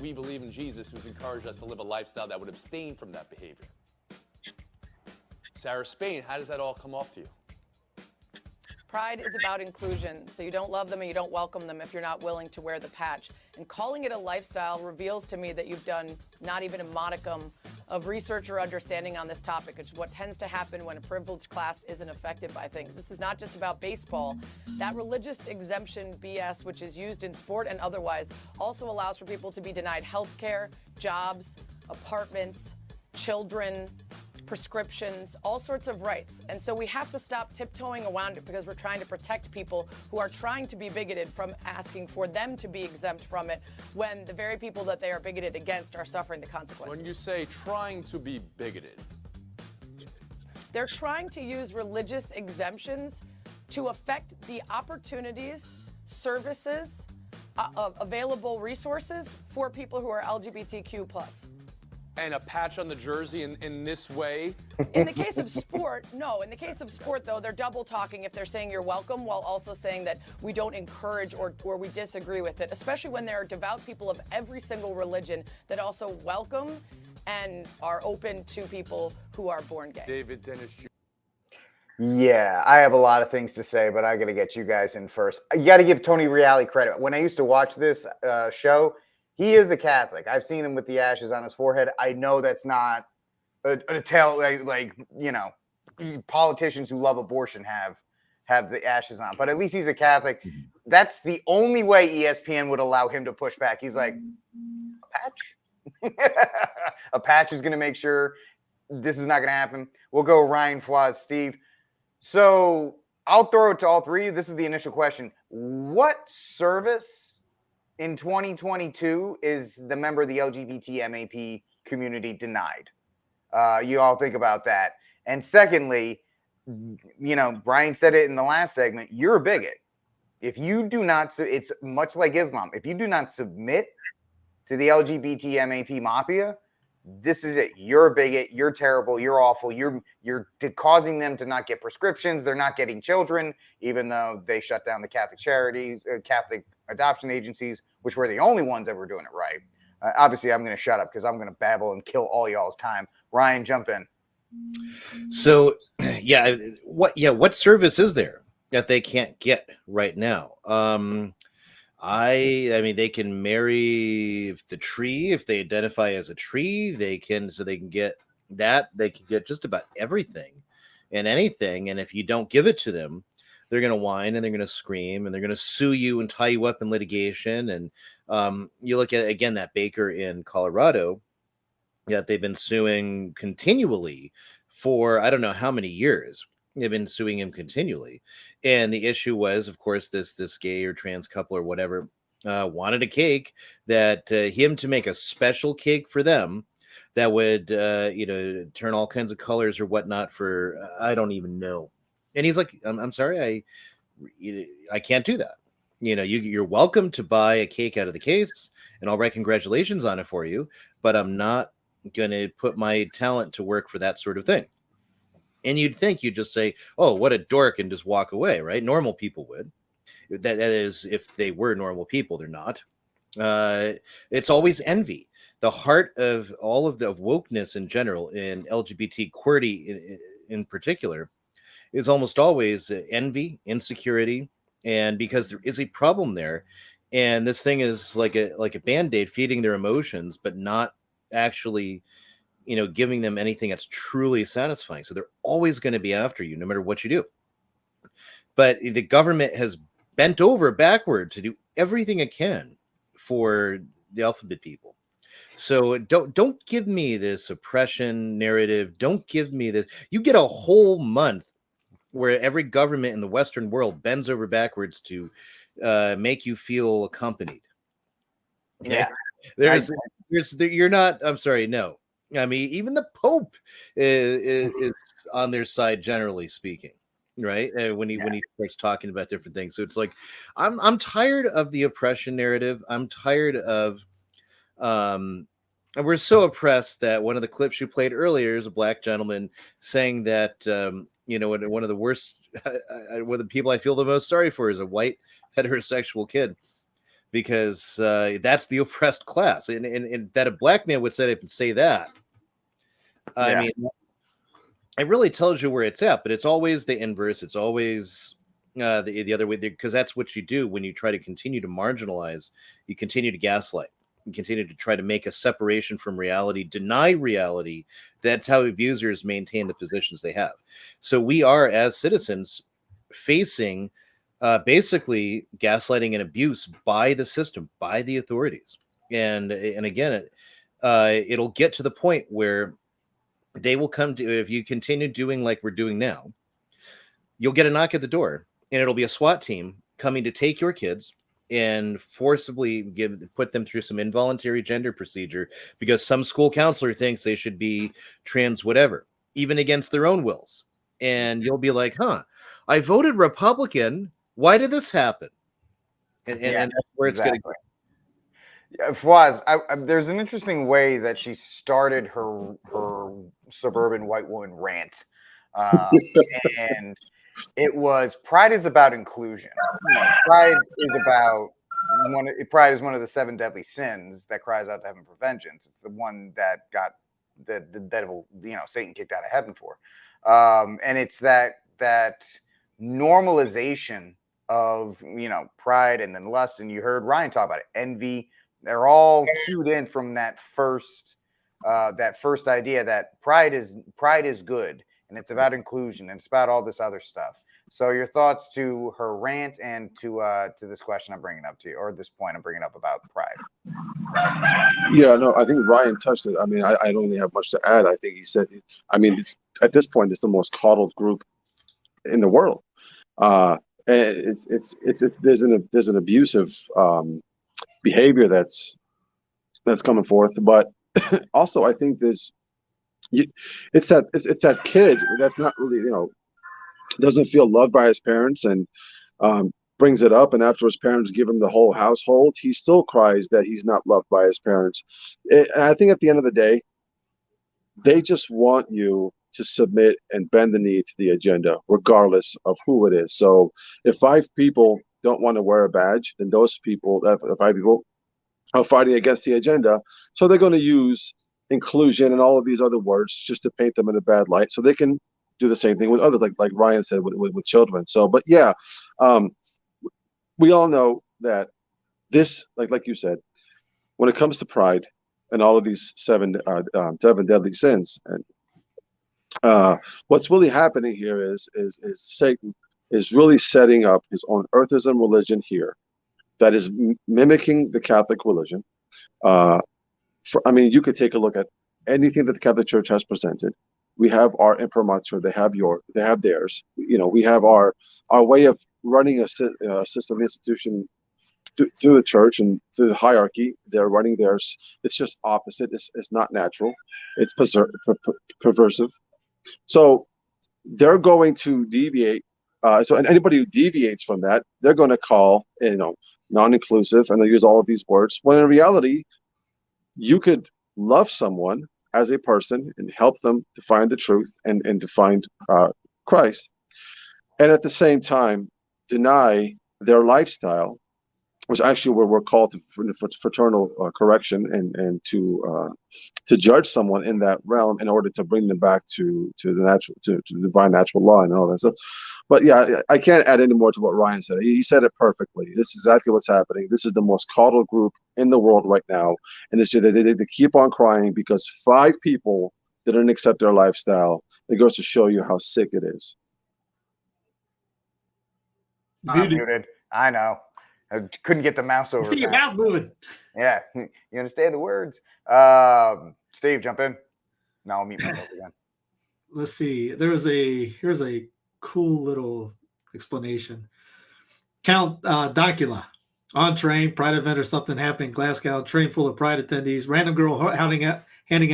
we believe in Jesus who's encouraged us to live a lifestyle that would abstain from that behavior. Sarah Spain, how does that all come off to you? Pride is about inclusion, so you don't love them and you don't welcome them if you're not willing to wear the patch. And calling it a lifestyle reveals to me that you've done not even a modicum of research or understanding on this topic. It's what tends to happen when a privileged class isn't affected by things. This is not just about baseball. That religious exemption BS, which is used in sport and otherwise, also allows for people to be denied health care, jobs, apartments, children, prescriptions, all sorts of rights. And so we have to stop tiptoeing around it because we're trying to protect people who are trying to be bigoted from asking for them to be exempt from it when the very people that they are bigoted against are suffering the consequences. When you say trying to be bigoted, they're trying to use religious exemptions to affect the opportunities, services, available resources for people who are LGBTQ+. and a patch on the jersey in this way? In the case of sport, no. In the case of sport, though, they're double talking if they're saying you're welcome while also saying that we don't encourage or we disagree with it, especially when there are devout people of every single religion that also welcome and are open to people who are born gay. David Dennis Jr. Yeah, I have a lot of things to say, but I got to get you guys in first. You got to give Tony Reale credit. When I used to watch this show, he is a Catholic. I've seen him with the ashes on his forehead. I know that's not a tale like you know, politicians who love abortion have the ashes on, but at least he's a Catholic. That's the only way ESPN would allow him to push back. He's like, a patch? A patch is going to make sure this is not going to happen. We'll go Ryan, Fwaz, Steve. So I'll throw it to all three. This is the initial question. What service in 2022 is the member of the LGBT MAP community denied? You all think about that. And secondly, you know, Brian said it in the last segment, you're a bigot. If you do not, it's much like Islam. If you do not submit to the LGBT MAP mafia, this is it. You're a bigot. You're terrible. You're awful. You're causing them to not get prescriptions. They're not getting children, even though they shut down the Catholic charities, Catholic adoption agencies, which were the only ones that were doing it right. Obviously, I'm going to shut up because I'm going to babble and kill all y'all's time. Ryan, jump in. So, what service is there that they can't get right now? I mean, they can marry the tree if they identify as a tree. They can get that. They can get just about everything and anything. And if you don't give it to them, they're going to whine and they're going to scream and they're going to sue you and tie you up in litigation. And you look at, again, that baker in Colorado that they've been suing continually for I don't know how many years. They've been suing him continually. And the issue was, of course, this gay or trans couple or whatever wanted a cake that him to make a special cake for them that would, turn all kinds of colors or whatnot for, I don't even know. And he's like, I'm sorry, I can't do that. You know, you're welcome to buy a cake out of the case and I'll write congratulations on it for you, but I'm not going to put my talent to work for that sort of thing. And you'd think you'd just say, oh, what a dork, and just walk away, right? Normal people would. That is, if they were normal people, they're not. It's always envy. The heart of all of the wokeness in general, and LGBT QWERTY in particular, is almost always envy, insecurity, and because there is a problem there, and this thing is like a Band-Aid feeding their emotions, but not actually giving them anything that's truly satisfying. So they're always going to be after you, no matter what you do. But the government has bent over backward to do everything it can for the alphabet people. So don't give me this oppression narrative. Don't give me this. You get a whole month where every government in the Western world bends over backwards to make you feel accompanied. Okay? Yeah. You're not, I'm sorry, no. I mean, even the Pope is on their side, generally speaking, right? When he starts talking about different things, so it's like, I'm tired of the oppression narrative. I'm tired of, and we're so oppressed that one of the clips you played earlier is a black gentleman saying that, one of the worst, one of the people I feel the most sorry for is a white heterosexual kid. Because that's the oppressed class, and that a black man would say that. I mean, it really tells you where it's at, but it's always the inverse. It's always the other way, because that's what you do when you try to continue to marginalize. You continue to gaslight. You continue to try to make a separation from reality, deny reality. That's how abusers maintain the positions they have. So we are, as citizens, facing basically gaslighting and abuse by the system, by the authorities. And again, it'll get to the point where they will come to, if you continue doing like we're doing now, you'll get a knock at the door and it'll be a SWAT team coming to take your kids and forcibly put them through some involuntary gender procedure because some school counselor thinks they should be trans whatever, even against their own wills. And you'll be like, I voted Republican. Why did this happen? And that's where it's going to go. Fawaz, there's an interesting way that she started her suburban white woman rant, and it was pride is about inclusion. Pride is about pride is one of the 7 deadly sins that cries out to heaven for vengeance. It's the one that got the devil, Satan kicked out of heaven for, and it's that normalization of pride and then lust. And you heard Ryan talk about it, envy. They're all cued in from that first idea that pride is good, and it's about inclusion, and it's about all this other stuff. So your thoughts to her rant and to this question I'm bringing up to you, or this point I'm bringing up about pride. Yeah, no, I think Ryan touched it. I mean, I don't really have much to add. I think he said, I mean, at this point, it's the most coddled group in the world. And there's an abusive behavior that's coming forth, but also I think it's that kid that's not really doesn't feel loved by his parents, and brings it up, and after his parents give him the whole household, he still cries that he's not loved by his parents. And I think at the end of the day, they just want you to submit and bend the knee to the agenda, regardless of who it is. So if 5 people don't want to wear a badge, then those people, 5 people, are fighting against the agenda. So they're going to use inclusion and all of these other words just to paint them in a bad light, so they can do the same thing with others, like Ryan said, with children. So, but yeah, we all know that this, like you said, when it comes to pride and all of these 7 deadly sins, and what's really happening here is Satan is really setting up his own earthism religion here that is mimicking the Catholic religion. I mean, you could take a look at anything that the Catholic Church has presented. We have our imprimatur, they have theirs. We have our way of running a system institution through the church and through the hierarchy. They're running theirs. It's just opposite. It's not natural. It's perversive. So they're going to deviate. And anybody who deviates from that, they're going to call non-inclusive, and they use all of these words. When in reality, you could love someone as a person and help them to find the truth and to find Christ, and at the same time deny their lifestyle, which actually we're called to fraternal correction and to judge someone in that realm in order to bring them back to the natural, to the divine natural law and all that stuff. But yeah, I can't add any more to what Ryan said. He said it perfectly. This is exactly what's happening. This is the most coddled group in the world right now, and it's just they keep on crying because 5 people didn't accept their lifestyle. It goes to show you how sick it is. I'm muted. I know. I couldn't get the mouse over. See your mouth moving. Yeah, you understand the words. Steve, jump in. No, I'll mute myself again. Let's see. Here's a cool little explanation. Count Dankula on train, pride event or something happening in Glasgow, train full of pride attendees, random girl handing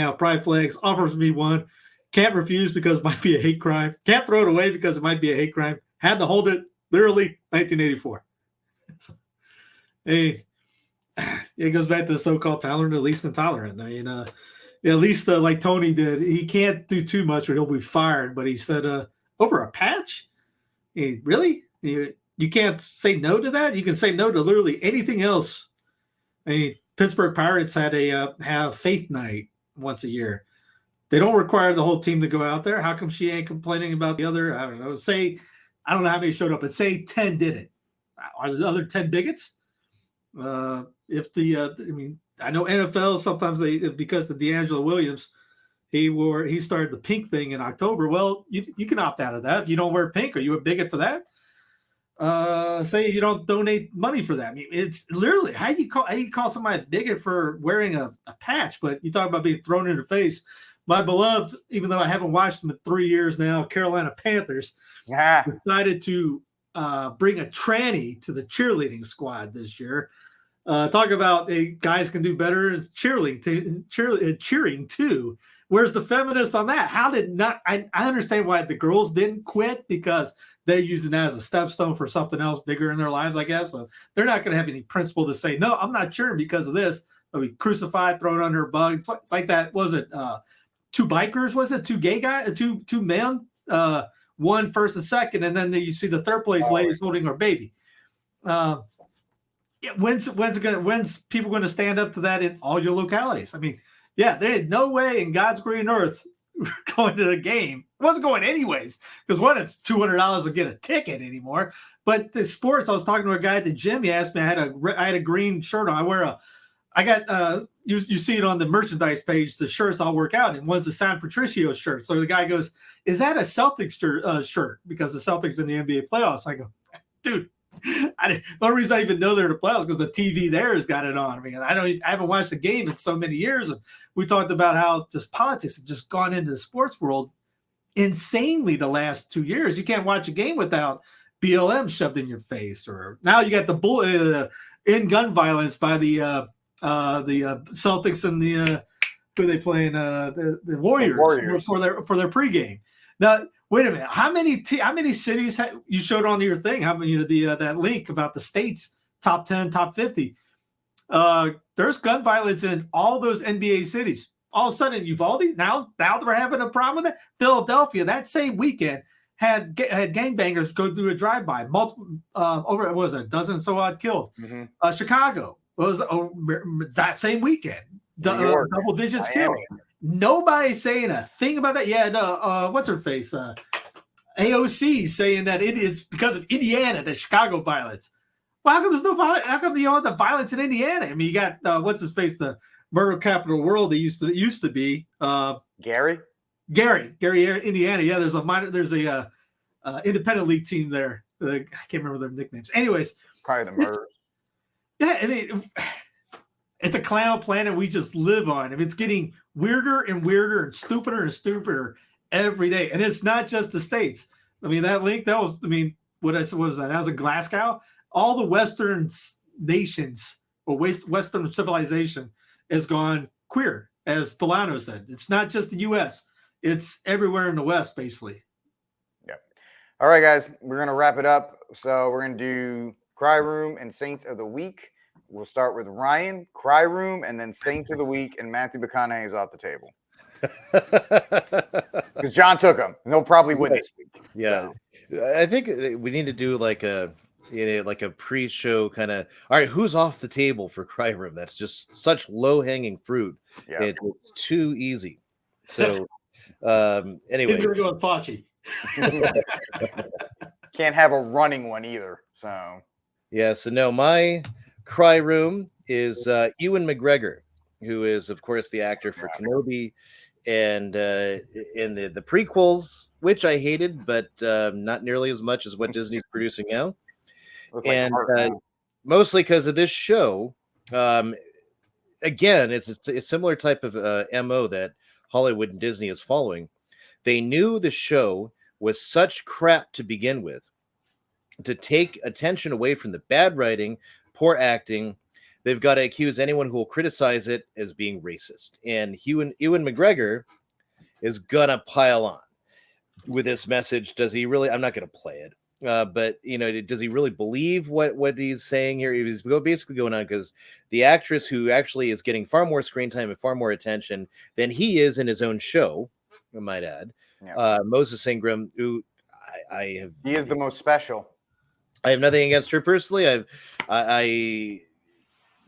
out pride flags, offers me one, can't refuse because it might be a hate crime, can't throw it away because it might be a hate crime, had to hold it, literally 1984. Hey, it goes back to the so-called tolerant, at least intolerant. I mean, at least like Tony did, he can't do too much or he'll be fired, but he said, over a patch? Hey, really? You can't say no to that? You can say no to literally anything else. I mean, Pittsburgh Pirates had have faith night once a year. They don't require the whole team to go out there. How come she ain't complaining about the other? I don't know. I don't know how many showed up, but say 10 didn't. Are the other 10 bigots? I mean, I know NFL sometimes because of D'Angelo Williams, he started the pink thing in October. Well, you can opt out of that if you don't wear pink. Are you a bigot for that? Say you don't donate money for that. I mean, it's literally how you call somebody a bigot for wearing a patch, but you talk about being thrown in the face. My beloved, even though I haven't watched them in 3 years now, Carolina Panthers decided to bring a tranny to the cheerleading squad this year. Talk about guys can do better cheering too. Where's the feminists on that? How did not? I understand why the girls didn't quit, because they're using that as a stepstone for something else bigger in their lives, I guess. So they're not going to have any principle to say, no, I'm not cheering because of this. They'll be crucified, thrown under a bug. It's like that. Was it two bikers? Was it two gay guys? Two men? One first and second, and then you see the third place ladies holding her baby. When's people going to stand up to that in all your localities? I mean, yeah, there is no way in God's green earth going to the game. It wasn't going anyways, because one, it's $200 to get a ticket anymore. But the sports, I was talking to a guy at the gym. He asked me, I had a green shirt on. You see it on the merchandise page, the shirts I'll work out, and one's a San Patricio shirt. So the guy goes, "Is that a Celtics shirt? Because the Celtics in the NBA playoffs." I go, "Dude, the only reason I even know they're in the playoffs because the TV there has got it on. I mean, I haven't watched a game in so many years." And we talked about how just politics have just gone into the sports world insanely the last 2 years. You can't watch a game without BLM shoved in your face, or now you got the in gun violence by the Celtics and the who they playing the Warriors, for their pregame. Now, wait a minute, how many cities you showed on your thing? How many that link about the states top 10, top 50? There's gun violence in all those NBA cities. All of a sudden, Uvalde now they're having a problem with it. Philadelphia that same weekend had gangbangers go through a drive-by, multiple over a dozen so odd killed. Mm-hmm. Chicago was that same weekend, double digits killed. Nobody's saying a thing about that. Yeah, what's her face? AOC saying that it's because of Indiana, the Chicago violence. Well, how come there's no violence? How come you don't have the violence in Indiana? I mean, you got what's his face, the murder capital of the world. They used to be Gary, Indiana. Yeah, there's a independent league team there. I can't remember their nicknames. Anyways, probably the murder. Yeah, I mean, it's a clown planet we just live on. I mean, it's getting weirder and weirder and stupider every day. And it's not just the States. I mean, that link, what was that? That was in Glasgow. All the Western nations or Western civilization has gone queer, as Delano said. It's not just the U.S. It's everywhere in the West, basically. Yep. All right, guys, we're going to wrap it up. So we're going to do Cry Room and Saint of the Week. We'll start with Ryan, Cry Room, and then Saint of the Week, and Matthew McConaughey is off the table. Because John took him, and he'll probably win this week. Yeah. So. I think we need to do like a pre-show kind of, all right, who's off the table for Cry Room? That's just such low-hanging fruit. Yeah. It's too easy. So anyway. He's going to go with Fauci. Can't have a running one either. So yeah, so no, my Cry Room is Ewan McGregor, who is, of course, the actor for Kenobi and in the prequels, which I hated, but not nearly as much as what Disney's producing now. And mostly because of this show. Again, it's a similar type of MO that Hollywood and Disney is following. They knew the show was such crap to begin with. To take attention away from the bad writing, poor acting, they've got to accuse anyone who will criticize it as being racist. And Ewan McGregor is gonna pile on with this message. Does he really? I'm not gonna play it, but does he really believe what he's saying here? He's basically going on because the actress who actually is getting far more screen time and far more attention than he is in his own show, I might add, Moses Ingram, who he is the most special. I have nothing against her personally. It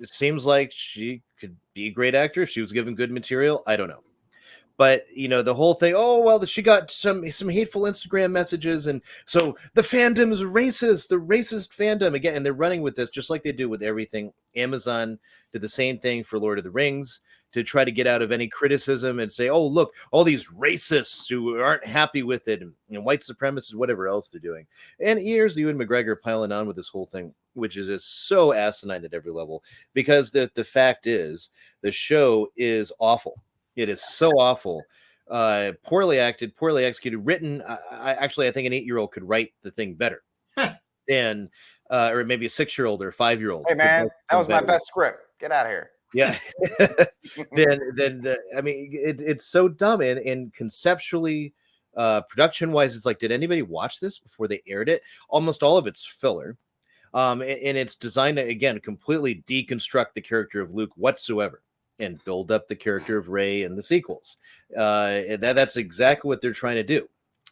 seems like she could be a great actor if she was given good material. I don't know. But, the whole thing, she got some hateful Instagram messages. And so the fandom is racist, the racist fandom again. And they're running with this just like they do with everything. Amazon did the same thing for Lord of the Rings to try to get out of any criticism and say, oh, look, all these racists who aren't happy with it and white supremacists, whatever else they're doing. And here's Ewan McGregor piling on with this whole thing, which is just so asinine at every level, because the fact is the show is awful. It is so awful, poorly acted, poorly executed, written. I think an 8-year-old could write the thing better than, or maybe a 6-year-old or a 5-year-old. Hey man, that was my best script. Get out of here. Yeah. I mean, it's so dumb and conceptually, production wise, it's like, did anybody watch this before they aired it? Almost all of it's filler. And it's designed to, again, completely deconstruct the character of Luke whatsoever and build up the character of Rey in the sequels. That's exactly what they're trying to do.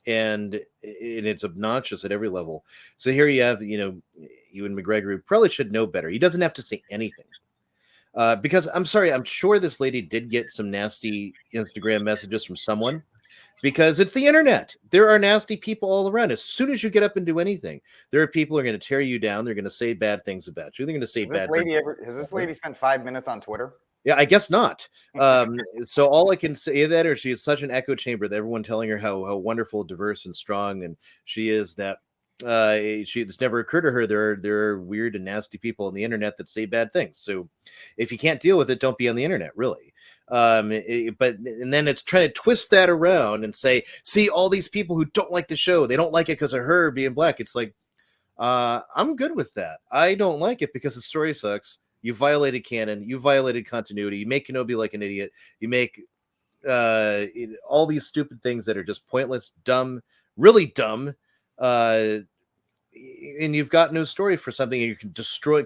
And it's obnoxious at every level. So here you have, Ewan McGregor, who probably should know better. He doesn't have to say anything. Because I'm sorry, I'm sure this lady did get some nasty Instagram messages from someone, because it's the internet. There are nasty people all around. As soon as you get up and do anything, there are people who are going to tear you down. They're going to say bad things about you. They're going to say Has this lady spent 5 minutes on Twitter? Yeah, I guess not. So all I can say that, or she is such an echo chamber that everyone telling her how wonderful, diverse, and strong, and she is, that it's never occurred to her there are weird and nasty people on the internet that say bad things. So if you can't deal with it, don't be on the internet, really. But then it's trying to twist that around and say, see, all these people who don't like the show, they don't like it because of her being black. It's like, I'm good with that. I don't like it because the story sucks. You violated canon. You violated continuity. You make Kenobi like an idiot. You make all these stupid things that are just pointless, dumb, really dumb. And you've got no story for something, and you can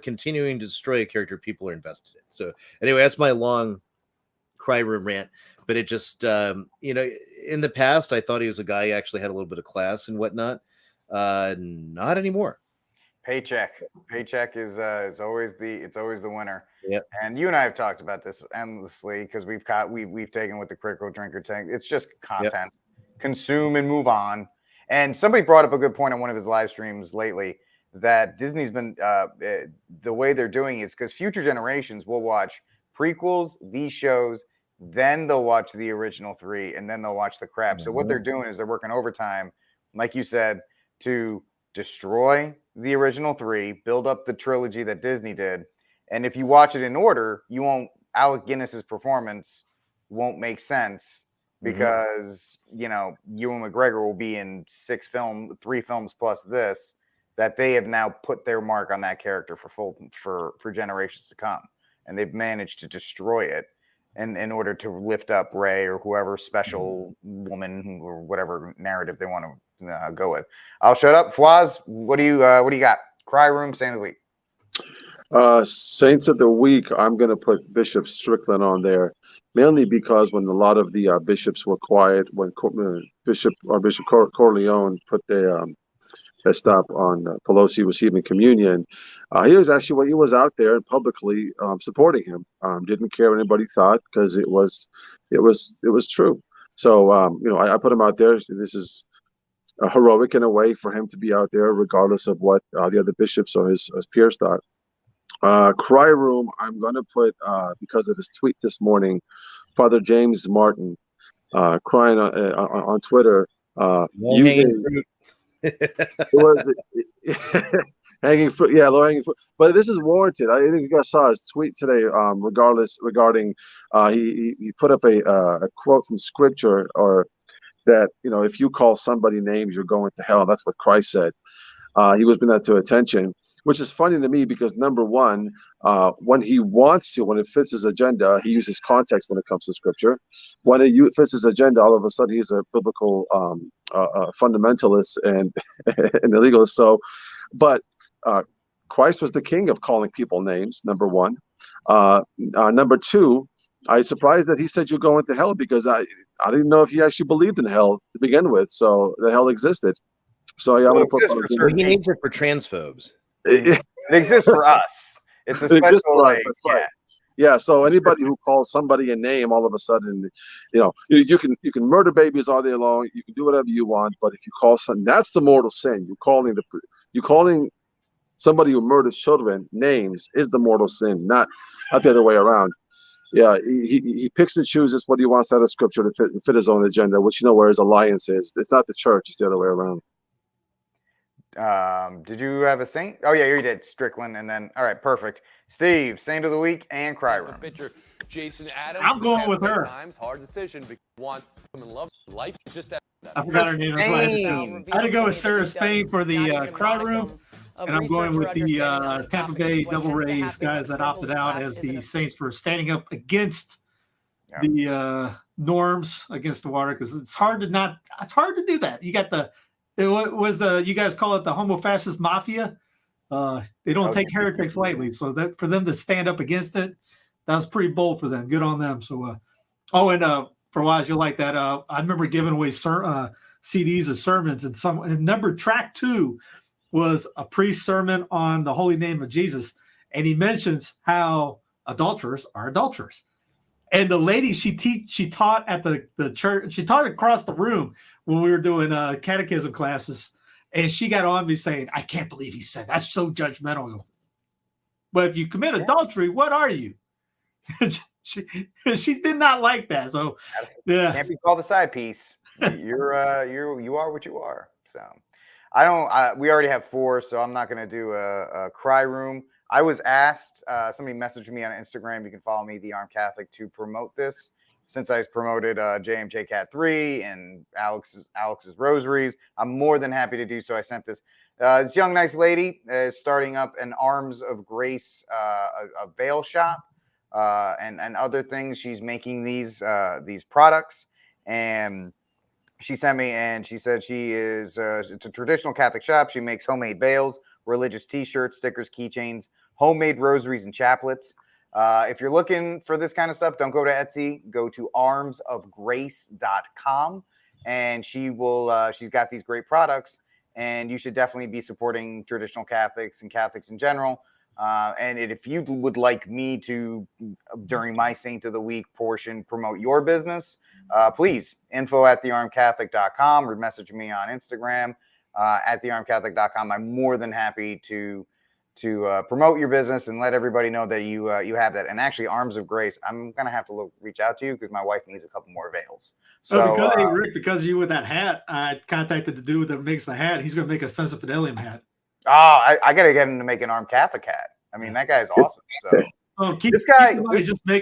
continuing to destroy a character people are invested in. So anyway, that's my long cry room rant. But it just, in the past, I thought he was a guy who actually had a little bit of class and whatnot. Not anymore. Paycheck is always the winner. Yep. And you and I have talked about this endlessly, because we've taken with the critical drinker tank. It's just content. Yep. Consume and move on. And somebody brought up a good point on one of his live streams lately, that Disney's been the way they're doing is because future generations will watch prequels, these shows, then they'll watch the original 3, and then they'll watch the crap. So what they're doing is they're working overtime, like you said, to destroy the original 3, build up the trilogy that Disney did. And if you watch it in order, Alec Guinness's performance won't make sense, because Ewan McGregor will be in 3 films plus this, that they have now put their mark on that character for generations to come, and they've managed to destroy it in order to lift up Rey or whoever special woman or whatever narrative they want to go with. I'll shut up. Fwaz, what do you got? Cry room, saint of the week. Saints of the week, I'm going to put Bishop Strickland on there, mainly because when a lot of the bishops were quiet, when Bishop Corleone put their stop on Pelosi receiving communion, he was out there and publicly supporting him. Didn't care what anybody thought, because it was true. So I put him out there. This is heroic in a way for him to be out there, regardless of what the other bishops or his peers thought. Cry room, I'm going to put, because of his tweet this morning, Father James Martin crying on Twitter, using hanging fruit. Yeah, low hanging fruit. But this is warranted. I think you guys saw his tweet today. Regarding, he put up a quote from Scripture, or that if you call somebody names, you're going to hell. That's what Christ said. He was bringing that to attention, which is funny to me, because number one, when he wants to, when it fits his agenda, he uses context when it comes to Scripture. When it fits his agenda, all of a sudden he's a biblical fundamentalist and an illegalist. So, but Christ was the king of calling people names. Number one. Number two, I was surprised that he said you're going to hell, because I didn't know if he actually believed in hell to begin with. So the hell existed. So yeah, I'm going to put. He needs it for transphobes. It exists for us. It's a special for us. That's right. Yeah. So anybody who calls somebody a name, all of a sudden, you can murder babies all day long. You can do whatever you want, but if you call something, that's the mortal sin. You calling somebody who murders children names is the mortal sin, not the other way around. Yeah, he picks and chooses what he wants out of Scripture to fit his own agenda, which where his alliance is. It's not the church; it's the other way around. Did you have a saint? Oh yeah, you did. Strickland, and then all right, perfect. Steve, saint of the week and cry room. Pitcher Jason Adams. I'm going with her. Times hard decision because you want them in love. Life is just that. I forgot her name. I had to go with Sarah Spain for the cry room. of And I'm research going or with the understanding on this Tampa topic. Bay It's what Devil tends to Rays happen when guys a that opted privileged out class as isn't the a- Saints for standing up against the norms against the water, because it's hard to do that. You got you guys call it the homo fascist mafia. They don't take heretics lightly, so that for them to stand up against it, that was pretty bold for them. Good on them. So for a while, you'll like that. I remember giving away CDs of sermons, and track 2 was a priest sermon on the holy name of Jesus, and he mentions how adulterers are adulterers. And the lady she taught at the church, she taught across the room when we were doing catechism classes, and she got on me saying, "I can't believe he said that's so judgmental." But if you commit adultery, what are you? she did not like that. So yeah, can't be called a side piece. You are what you are. So we already have 4, so I'm not going to do a cry room. I was asked, somebody messaged me on Instagram. You can follow me, The Armed Catholic, to promote this. Since I promoted JMJ Cat 3 and Alex's Rosaries, I'm more than happy to do so. I sent this. This young, nice lady is starting up an Arms of Grace, a veil shop, and other things. She's making these products, and she sent me, and she said it's a traditional Catholic shop. She makes homemade veils, religious T-shirts, stickers, keychains, homemade rosaries, and chaplets. If you're looking for this kind of stuff, don't go to Etsy. Go to armsofgrace.com, and she's got these great products, and you should definitely be supporting traditional Catholics and Catholics in general. And if you would like me to, during my Saint of the Week portion, promote your business, please, info@thearmedcatholic.com, or message me on Instagram at thearmedcatholic.com. I'm more than happy to promote your business and let everybody know that you have that. And actually, Arms of Grace, I'm gonna have to reach out to you because my wife needs a couple more veils. So Rick, because of you with that hat, I contacted the dude that makes the hat. He's gonna make a Sons of Fidelium hat. I gotta get him to make an Armed Catholic hat. I mean, that guy's awesome. So this guy,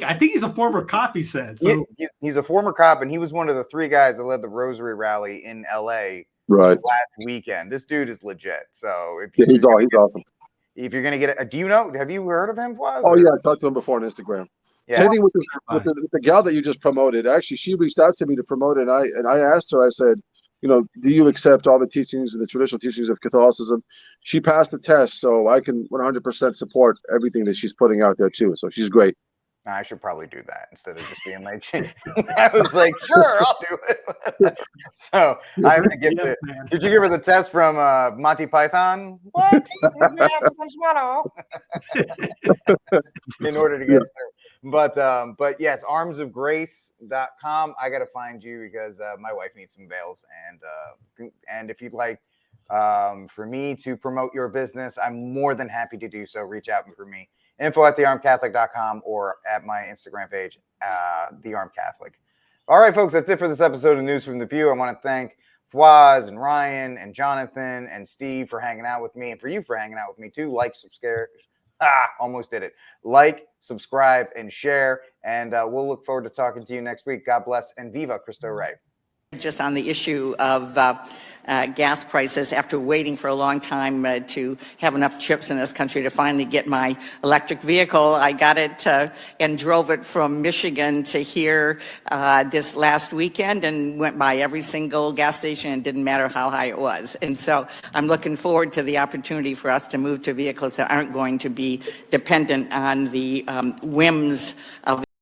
I think he's a former cop. He said so. He's a former cop, and he was one of the 3 guys that led the Rosary Rally in LA right last weekend. This dude is legit. So he's awesome. If you're gonna get it, have you heard of him, Flaz? Oh yeah, I talked to him before on Instagram. Yeah. Same thing with the gal that you just promoted. Actually, she reached out to me to promote it, and I asked her. I said, do you accept all the teachings, the traditional teachings of Catholicism? She passed the test, so I can 100% support everything that she's putting out there too. So she's great. I should probably do that instead of just being like, I was like, sure, I'll do it. So I have to give it. Did you give her the test from Monty Python? What? In order to get through. But yes, armsofgrace.com. I got to find you because my wife needs some veils. And if you'd like for me to promote your business, I'm more than happy to do so. Reach out for me. info@thearmedcatholic.com or at my Instagram page, The Armed Catholic. All right, folks, that's it for this episode of News from the Pew. I want to thank Fawaz and Ryan and Jonathan and Steve for hanging out with me, and for you for hanging out with me too. Like, subscribe. Almost did it. Like, subscribe, and share. And we'll look forward to talking to you next week. God bless, and Viva Cristo Rey. Just on the issue of gas prices, after waiting for a long time to have enough chips in this country to finally get my electric vehicle, I got it and drove it from Michigan to here this last weekend and went by every single gas station, and didn't matter how high it was. And so I'm looking forward to the opportunity for us to move to vehicles that aren't going to be dependent on the whims of